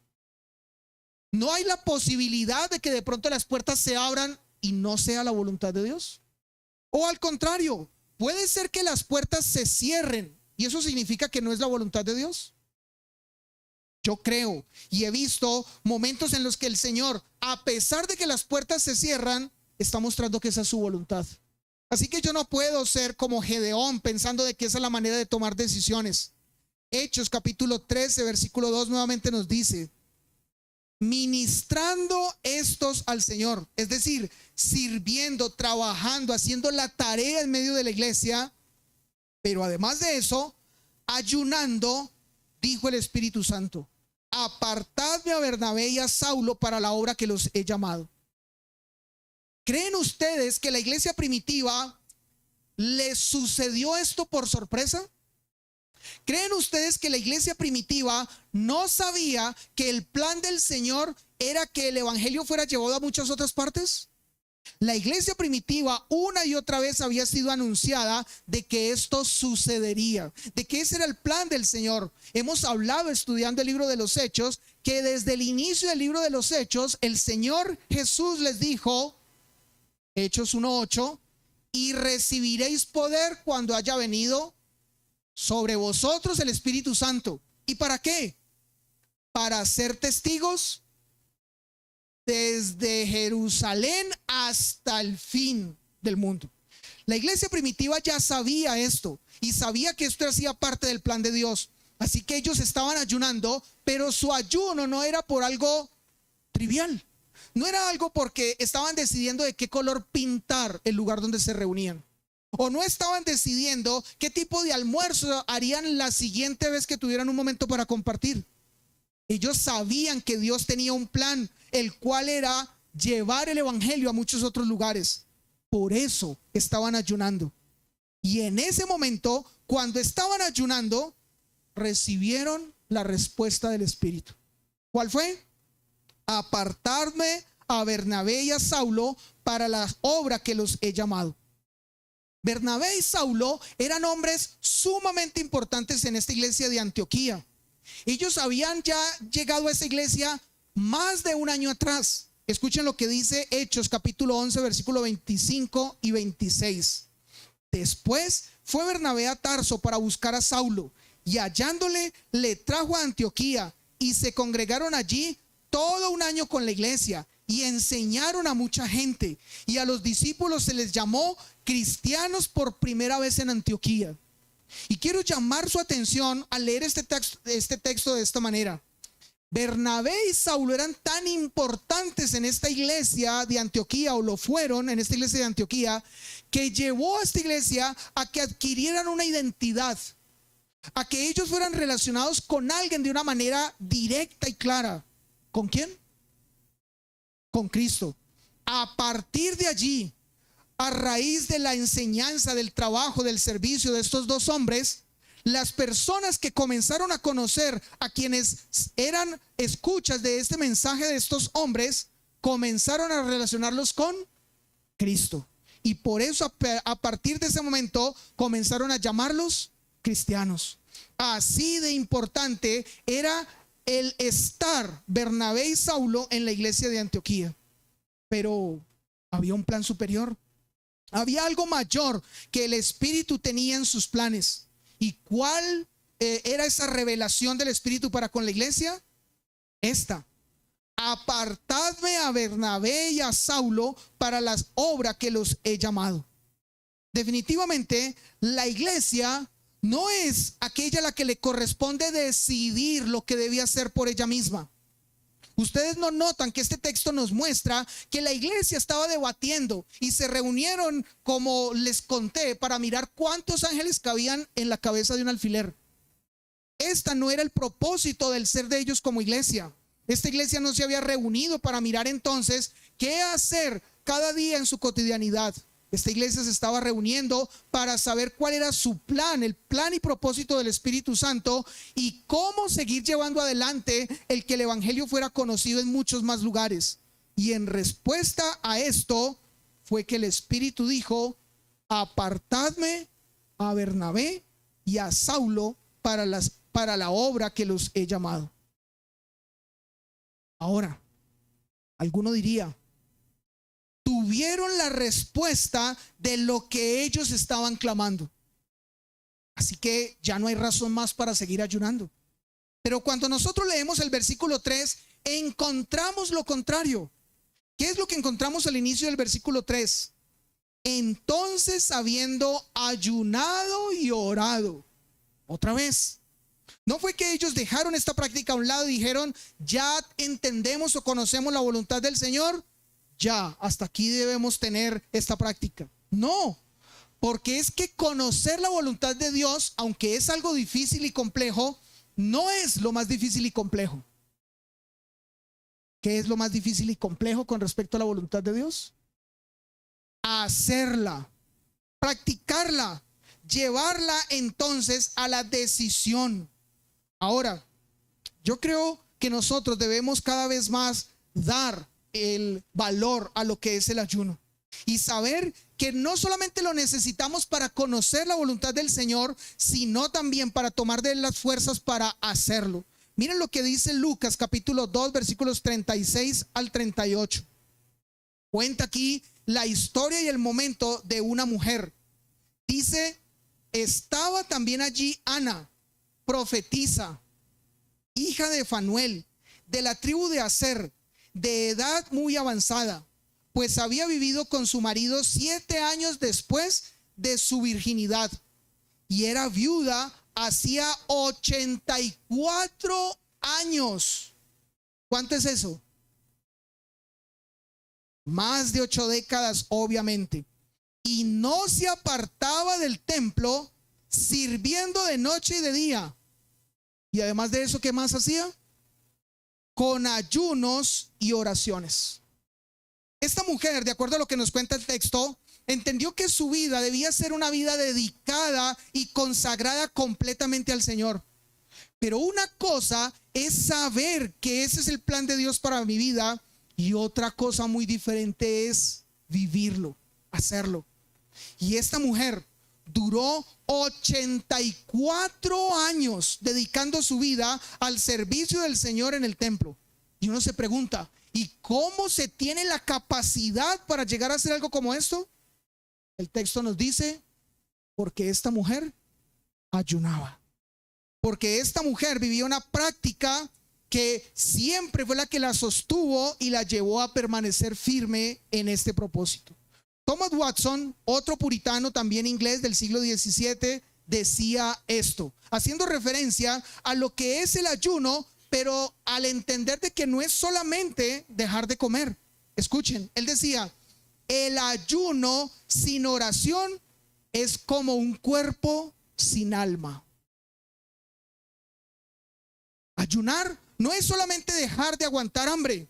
No hay la posibilidad de que de pronto las puertas se abran y no sea la voluntad de Dios. O al contrario, puede ser que las puertas se cierren y eso significa que no es la voluntad de Dios. Yo creo y he visto momentos en los que el Señor, a pesar de que las puertas se cierran, está mostrando que esa es su voluntad. Así que yo no puedo ser como Gedeón pensando de que esa es la manera de tomar decisiones. Hechos capítulo 13 versículo 2 nuevamente nos dice: ministrando estos al Señor, es decir, sirviendo, trabajando, haciendo la tarea en medio de la iglesia, pero además de eso, ayunando, dijo el Espíritu Santo: apartadme a Bernabé y a Saulo para la obra que los he llamado. ¿Creen ustedes que la iglesia primitiva les sucedió esto por sorpresa? ¿Creen ustedes que la iglesia primitiva no sabía que el plan del Señor era que el evangelio fuera llevado a muchas otras partes? La iglesia primitiva una y otra vez había sido anunciada de que esto sucedería, de que ese era el plan del Señor. Hemos hablado estudiando el libro de los Hechos que desde el inicio del libro de los Hechos el Señor Jesús les dijo, Hechos 1:8, y recibiréis poder cuando haya venido sobre vosotros el Espíritu Santo. ¿Y para qué? Para ser testigos desde Jerusalén hasta el fin del mundo. La iglesia primitiva ya sabía esto y sabía que esto hacía parte del plan de Dios. Así que ellos estaban ayunando, pero su ayuno no era por algo trivial. No era algo porque estaban decidiendo de qué color pintar el lugar donde se reunían. O no estaban decidiendo qué tipo de almuerzo harían la siguiente vez que tuvieran un momento para compartir. Ellos sabían que Dios tenía un plan, el cual era llevar el evangelio a muchos otros lugares. Por eso estaban ayunando. Y en ese momento, cuando estaban ayunando, recibieron la respuesta del Espíritu. ¿Cuál fue? Apartarme a Bernabé y a Saulo para la obra que los he llamado. Bernabé y Saulo eran hombres sumamente importantes en esta iglesia de Antioquía. Ellos habían ya llegado a esa iglesia más de un año atrás. Escuchen lo que dice Hechos capítulo 11 versículo 25 y 26. Después fue Bernabé a Tarso para buscar a Saulo, y hallándole le trajo a Antioquía, y se congregaron allí todo un año con la iglesia y enseñaron a mucha gente, y a los discípulos se les llamó cristianos por primera vez en Antioquía. Y quiero llamar su atención al leer este texto de esta manera. Bernabé y Saulo eran tan importantes en esta iglesia de Antioquía, o lo fueron en esta iglesia de Antioquía, que llevó a esta iglesia a que adquirieran una identidad, a que ellos fueran relacionados con alguien de una manera directa y clara. ¿Con quién? Con Cristo. A partir de allí, a raíz de la enseñanza, del trabajo, del servicio de estos dos hombres, las personas que comenzaron a conocer a quienes eran escuchas de este mensaje de estos hombres, comenzaron a relacionarlos con Cristo. Y por eso a partir de ese momento comenzaron a llamarlos cristianos. Así de importante era el estar Bernabé y Saulo en la iglesia de Antioquía. Pero había un plan superior. Había algo mayor que el Espíritu tenía en sus planes. ¿Y cuál era esa revelación del Espíritu para con la iglesia? Esta: apartadme a Bernabé y a Saulo para la obra que los he llamado. Definitivamente, la iglesia no es aquella a la que le corresponde decidir lo que debía hacer por ella misma. Ustedes no notan que este texto nos muestra que la iglesia estaba debatiendo y se reunieron, como les conté, para mirar cuántos ángeles cabían en la cabeza de un alfiler. Esta no era el propósito del ser de ellos como iglesia. Esta iglesia no se había reunido para mirar entonces qué hacer cada día en su cotidianidad. Esta iglesia se estaba reuniendo para saber cuál era su plan, el plan y propósito del Espíritu Santo, y cómo seguir llevando adelante el que el evangelio fuera conocido en muchos más lugares. Y en respuesta a esto fue que el Espíritu dijo: apartadme a Bernabé y a Saulo para la obra que los he llamado. Ahora, alguno diría: tuvieron la respuesta de lo que ellos estaban clamando, así que ya no hay razón más para seguir ayunando. Pero cuando nosotros leemos el versículo 3, encontramos lo contrario. ¿Qué es lo que encontramos al inicio del versículo 3? Entonces, habiendo ayunado y orado. Otra vez. No fue que ellos dejaron esta práctica a un lado y dijeron: ya entendemos o conocemos la voluntad del Señor, ya, hasta aquí debemos tener esta práctica. No, porque es que conocer la voluntad de Dios, aunque es algo difícil y complejo, no es lo más difícil y complejo. ¿Qué es lo más difícil y complejo con respecto a la voluntad de Dios? Hacerla, practicarla, llevarla entonces a la decisión. Ahora, yo creo que nosotros debemos cada vez más dar el valor a lo que es el ayuno y saber que no solamente lo necesitamos para conocer la voluntad del Señor, sino también para tomar de las fuerzas para hacerlo. Miren lo que dice Lucas capítulo 2 versículos 36 al 38. Cuenta aquí la historia y el momento de una mujer. Dice: estaba también allí Ana, profetisa, hija de Fanuel, de la tribu de Aser, de edad muy avanzada, pues había vivido con su marido 7 años después de su virginidad, y era viuda hacía 84 años. ¿Cuánto es eso? Más de 8 décadas, obviamente. Y no se apartaba del templo, sirviendo de noche y de día. Y además de eso, ¿qué más hacía? Con ayunos y oraciones. Esta mujer, de acuerdo a lo que nos cuenta el texto, entendió que su vida debía ser una vida dedicada y consagrada completamente al Señor. Pero una cosa es saber que ese es el plan de Dios para mi vida, y otra cosa muy diferente es vivirlo, hacerlo. Y esta mujer duró 84 años dedicando su vida al servicio del Señor en el templo. Y uno se pregunta: ¿y cómo se tiene la capacidad para llegar a hacer algo como esto? El texto nos dice: porque esta mujer ayunaba. Porque esta mujer vivía una práctica que siempre fue la que la sostuvo y la llevó a permanecer firme en este propósito. Thomas Watson, otro puritano también inglés del siglo XVII, decía esto, haciendo referencia a lo que es el ayuno, pero al entender de que no es solamente dejar de comer. Escuchen, él decía: el ayuno sin oración es como un cuerpo sin alma. Ayunar no es solamente dejar de aguantar hambre.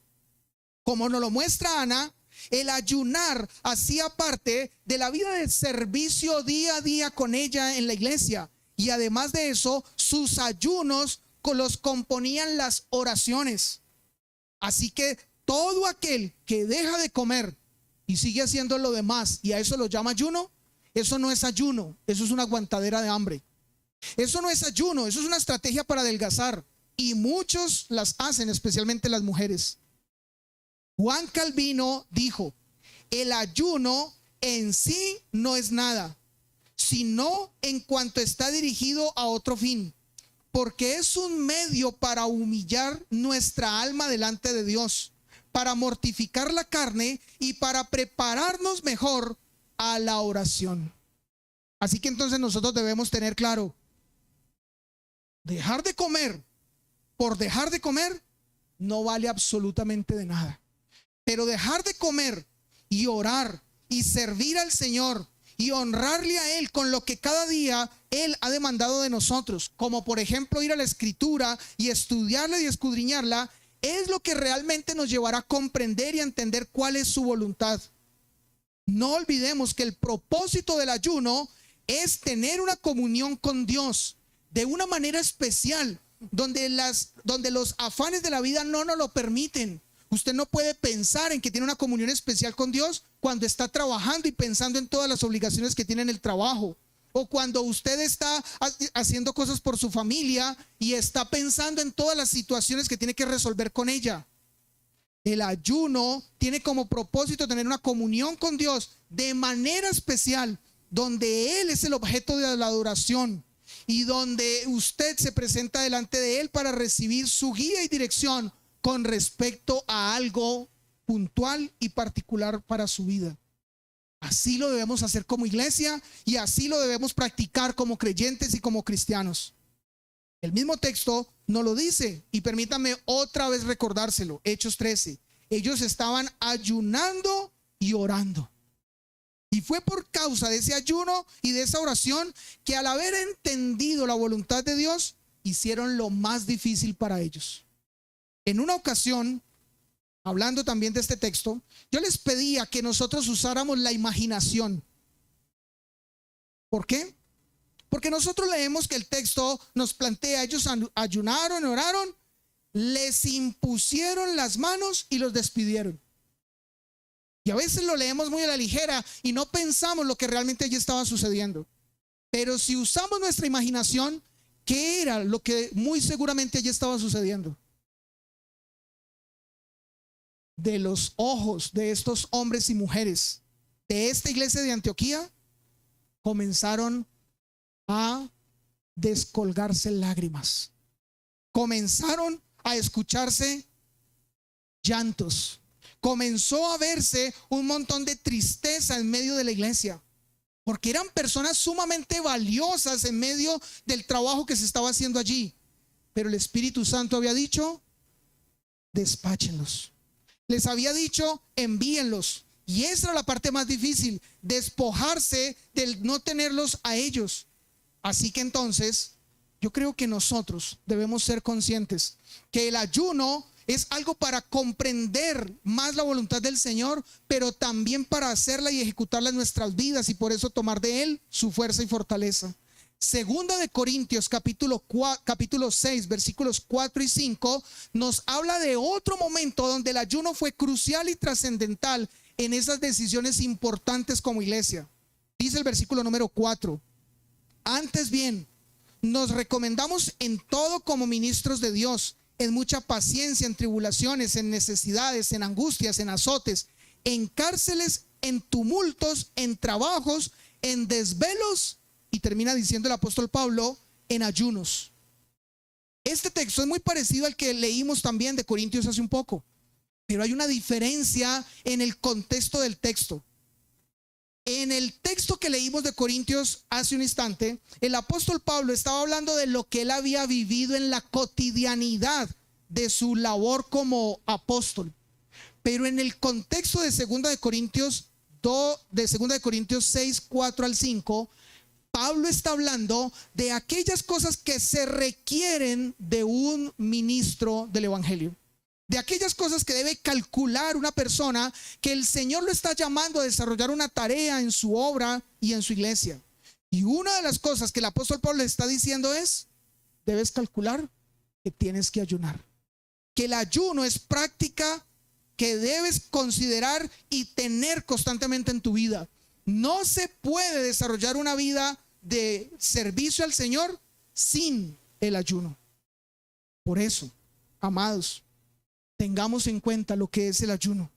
Como nos lo muestra Ana, El ayunar hacía parte de la vida de servicio día a día con ella en la iglesia. Y además de eso, sus ayunos los componían las oraciones. Así que todo aquel que deja de comer y sigue haciendo lo demás y a eso lo llama ayuno, eso no es ayuno, eso es una aguantadera de hambre. Eso no es ayuno, eso es una estrategia para adelgazar. Y muchos las hacen, especialmente las mujeres. Juan Calvino dijo: el ayuno en sí no es nada, sino en cuanto está dirigido a otro fin, porque es un medio para humillar nuestra alma delante de Dios, para mortificar la carne y para prepararnos mejor a la oración. Así que entonces nosotros debemos tener claro: dejar de comer por dejar de comer no vale absolutamente de nada. Pero dejar de comer y orar y servir al Señor y honrarle a Él con lo que cada día Él ha demandado de nosotros, como por ejemplo ir a la Escritura y estudiarla y escudriñarla, es lo que realmente nos llevará a comprender y a entender cuál es su voluntad. No olvidemos que el propósito del ayuno es tener una comunión con Dios de una manera especial, donde los afanes de la vida no nos lo permiten. Usted no puede pensar en que tiene una comunión especial con Dios cuando está trabajando y pensando en todas las obligaciones que tiene en el trabajo, o cuando usted está haciendo cosas por su familia y está pensando en todas las situaciones que tiene que resolver con ella. El ayuno tiene como propósito tener una comunión con Dios de manera especial, donde Él es el objeto de la adoración y donde usted se presenta delante de Él para recibir su guía y dirección con respecto a algo puntual y particular para su vida. Así lo debemos hacer como iglesia y así lo debemos practicar como creyentes y como cristianos. El mismo texto nos lo dice, y permítame otra vez recordárselo. Hechos 13. Ellos estaban ayunando y orando. Y fue por causa de ese ayuno y de esa oración que, al haber entendido la voluntad de Dios, hicieron lo más difícil para ellos. En una ocasión, hablando también de este texto, yo les pedía que nosotros usáramos la imaginación. ¿Por qué? Porque nosotros leemos que el texto nos plantea: ellos ayunaron, oraron, les impusieron las manos y los despidieron. Y a veces lo leemos muy a la ligera y no pensamos lo que realmente allí estaba sucediendo. Pero si usamos nuestra imaginación, ¿qué era lo que muy seguramente allí estaba sucediendo? De los ojos de estos hombres y mujeres de esta iglesia de Antioquía comenzaron a descolgarse lágrimas. Comenzaron a escucharse llantos. Comenzó a verse un montón de tristeza en medio de la iglesia, porque eran personas sumamente valiosas en medio del trabajo que se estaba haciendo allí. Pero el Espíritu Santo había dicho: despáchenlos. Les había dicho: envíenlos. Y esa era la parte más difícil, despojarse del no tenerlos a ellos. Así que entonces yo creo que nosotros debemos ser conscientes que el ayuno es algo para comprender más la voluntad del Señor, pero también para hacerla y ejecutarla en nuestras vidas, y por eso tomar de Él su fuerza y fortaleza. Segunda de Corintios capítulo 6 versículos 4 y 5 nos habla de otro momento donde el ayuno fue crucial y trascendental en esas decisiones importantes como iglesia. Dice el versículo número 4: antes bien, nos recomendamos en todo como ministros de Dios, en mucha paciencia, en tribulaciones, en necesidades, en angustias, en azotes, en cárceles, en tumultos, en trabajos, en desvelos, y termina diciendo el apóstol Pablo, en ayunos. Este texto es muy parecido al que leímos también de Corintios hace un poco, pero hay una diferencia en el contexto del texto. En el texto que leímos de Corintios hace un instante, el apóstol Pablo estaba hablando de lo que él había vivido en la cotidianidad de su labor como apóstol. Pero en el contexto de 2 de Corintios 6, 4 al 5, Pablo está hablando de aquellas cosas que se requieren de un ministro del evangelio, de aquellas cosas que debe calcular una persona que el Señor lo está llamando a desarrollar una tarea en su obra y en su iglesia. Y una de las cosas que el apóstol Pablo le está diciendo es: debes calcular que tienes que ayunar. Que el ayuno es práctica que debes considerar y tener constantemente en tu vida. No se puede desarrollar una vida de servicio al Señor sin el ayuno. Por eso, amados, tengamos en cuenta lo que es el ayuno.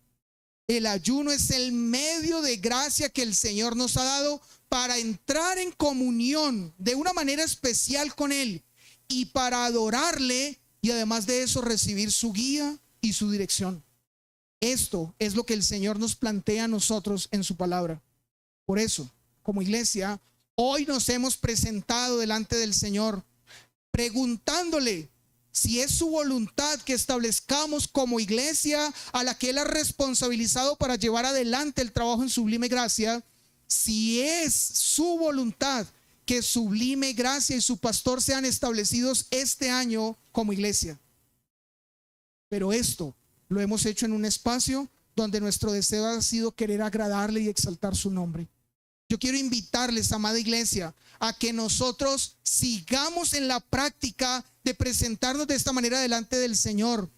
El ayuno es el medio de gracia que el Señor nos ha dado para entrar en comunión de una manera especial con Él y para adorarle, y además de eso recibir su guía y su dirección. Esto es lo que el Señor nos plantea a nosotros en su palabra. Por eso, como iglesia, hoy nos hemos presentado delante del Señor preguntándole si es su voluntad que establezcamos como iglesia a la que Él ha responsabilizado para llevar adelante el trabajo en Sublime Gracia, si es su voluntad que Sublime Gracia y su pastor sean establecidos este año como iglesia. Pero esto lo hemos hecho en un espacio donde nuestro deseo ha sido querer agradarle y exaltar su nombre. Yo quiero invitarles, amada iglesia, a que nosotros sigamos en la práctica de presentarnos de esta manera delante del Señor,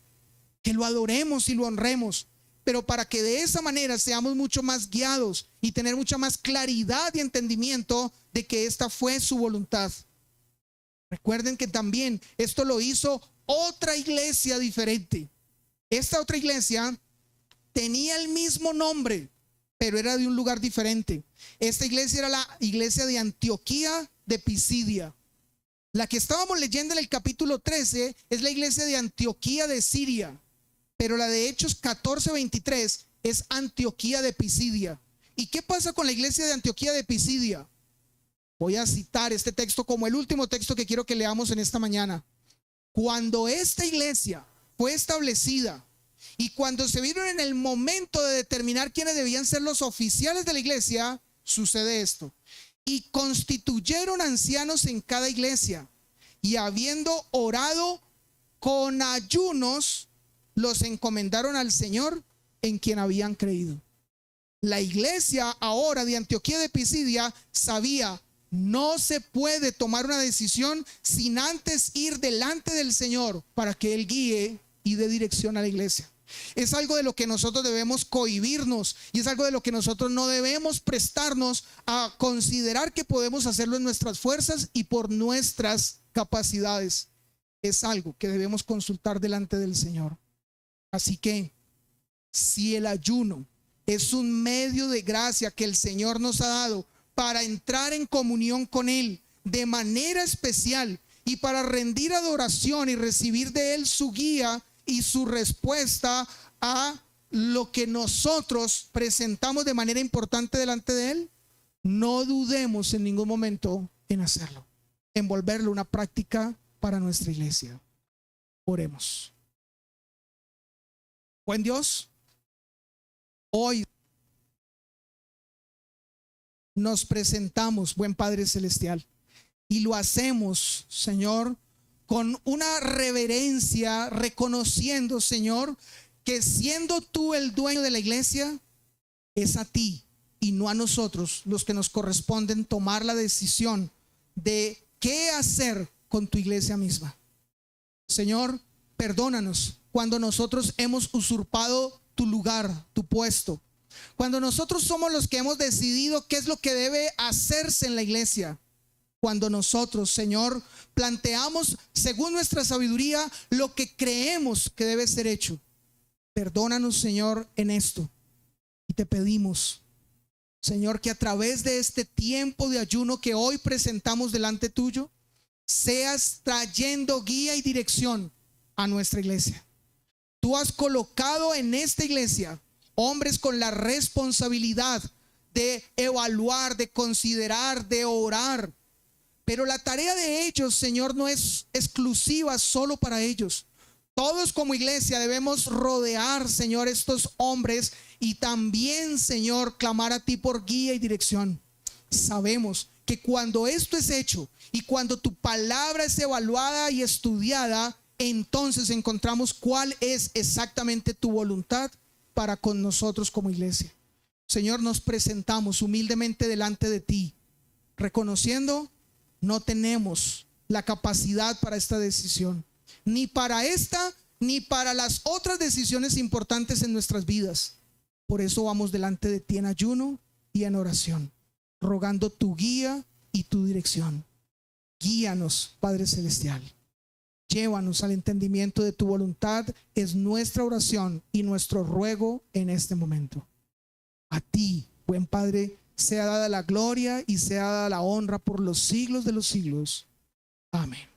que lo adoremos y lo honremos, pero para que de esa manera seamos mucho más guiados y tener mucha más claridad y entendimiento de que esta fue su voluntad. Recuerden que también esto lo hizo otra iglesia diferente. Esta otra iglesia tenía el mismo nombre, pero era de un lugar diferente. Esta iglesia era la iglesia de Antioquía de Pisidia. La que estábamos leyendo en el capítulo 13 es la iglesia de Antioquía de Siria, pero la de Hechos 14:23 es Antioquía de Pisidia. ¿Y qué pasa con la iglesia de Antioquía de Pisidia? Voy a citar este texto como el último texto que quiero que leamos en esta mañana. Cuando esta iglesia fue establecida y cuando se vieron en el momento de determinar quiénes debían ser los oficiales de la iglesia, sucede esto: y constituyeron ancianos en cada iglesia, y habiendo orado con ayunos, los encomendaron al Señor en quien habían creído. La iglesia ahora de Antioquía de Pisidia sabía: no se puede tomar una decisión sin antes ir delante del Señor para que Él guíe y dé dirección a la iglesia. Es algo de lo que nosotros debemos cohibirnos, y es algo de lo que nosotros no debemos prestarnos a considerar que podemos hacerlo en nuestras fuerzas y por nuestras capacidades. Es algo que debemos consultar delante del Señor. Así que, si el ayuno es un medio de gracia que el Señor nos ha dado para entrar en comunión con Él de manera especial y para rendir adoración y recibir de Él su guía y su respuesta a lo que nosotros presentamos de manera importante delante de Él, no dudemos en ningún momento en hacerlo, en volverlo una práctica para nuestra iglesia. Oremos. Buen Dios, hoy nos presentamos, buen Padre Celestial, y lo hacemos, Señor, con una reverencia, reconociendo, Señor, que siendo tú el dueño de la iglesia, es a ti y no a nosotros los que nos corresponden tomar la decisión de qué hacer con tu iglesia misma. Señor, perdónanos cuando nosotros hemos usurpado tu lugar, tu puesto. Cuando nosotros somos los que hemos decidido qué es lo que debe hacerse en la iglesia. Cuando nosotros, Señor, planteamos según nuestra sabiduría lo que creemos que debe ser hecho. Perdónanos, Señor, en esto. Y te pedimos, Señor, que a través de este tiempo de ayuno que hoy presentamos delante tuyo, seas trayendo guía y dirección a nuestra iglesia. Tú has colocado en esta iglesia hombres con la responsabilidad de evaluar, de considerar, de orar. Pero la tarea de ellos, Señor, no es exclusiva solo para ellos. Todos como iglesia debemos rodear, Señor, estos hombres y también, Señor, clamar a ti por guía y dirección. Sabemos que cuando esto es hecho y cuando tu palabra es evaluada y estudiada, entonces encontramos cuál es exactamente tu voluntad para con nosotros como iglesia. Señor, nos presentamos humildemente delante de ti, reconociendo no tenemos la capacidad para esta decisión, ni para esta, ni para las otras decisiones importantes en nuestras vidas. Por eso vamos delante de ti en ayuno y en oración, rogando tu guía y tu dirección. Guíanos, Padre Celestial. Llévanos al entendimiento de tu voluntad. Es nuestra oración y nuestro ruego en este momento. A ti, buen Padre, sea dada la gloria y sea dada la honra por los siglos de los siglos. Amén.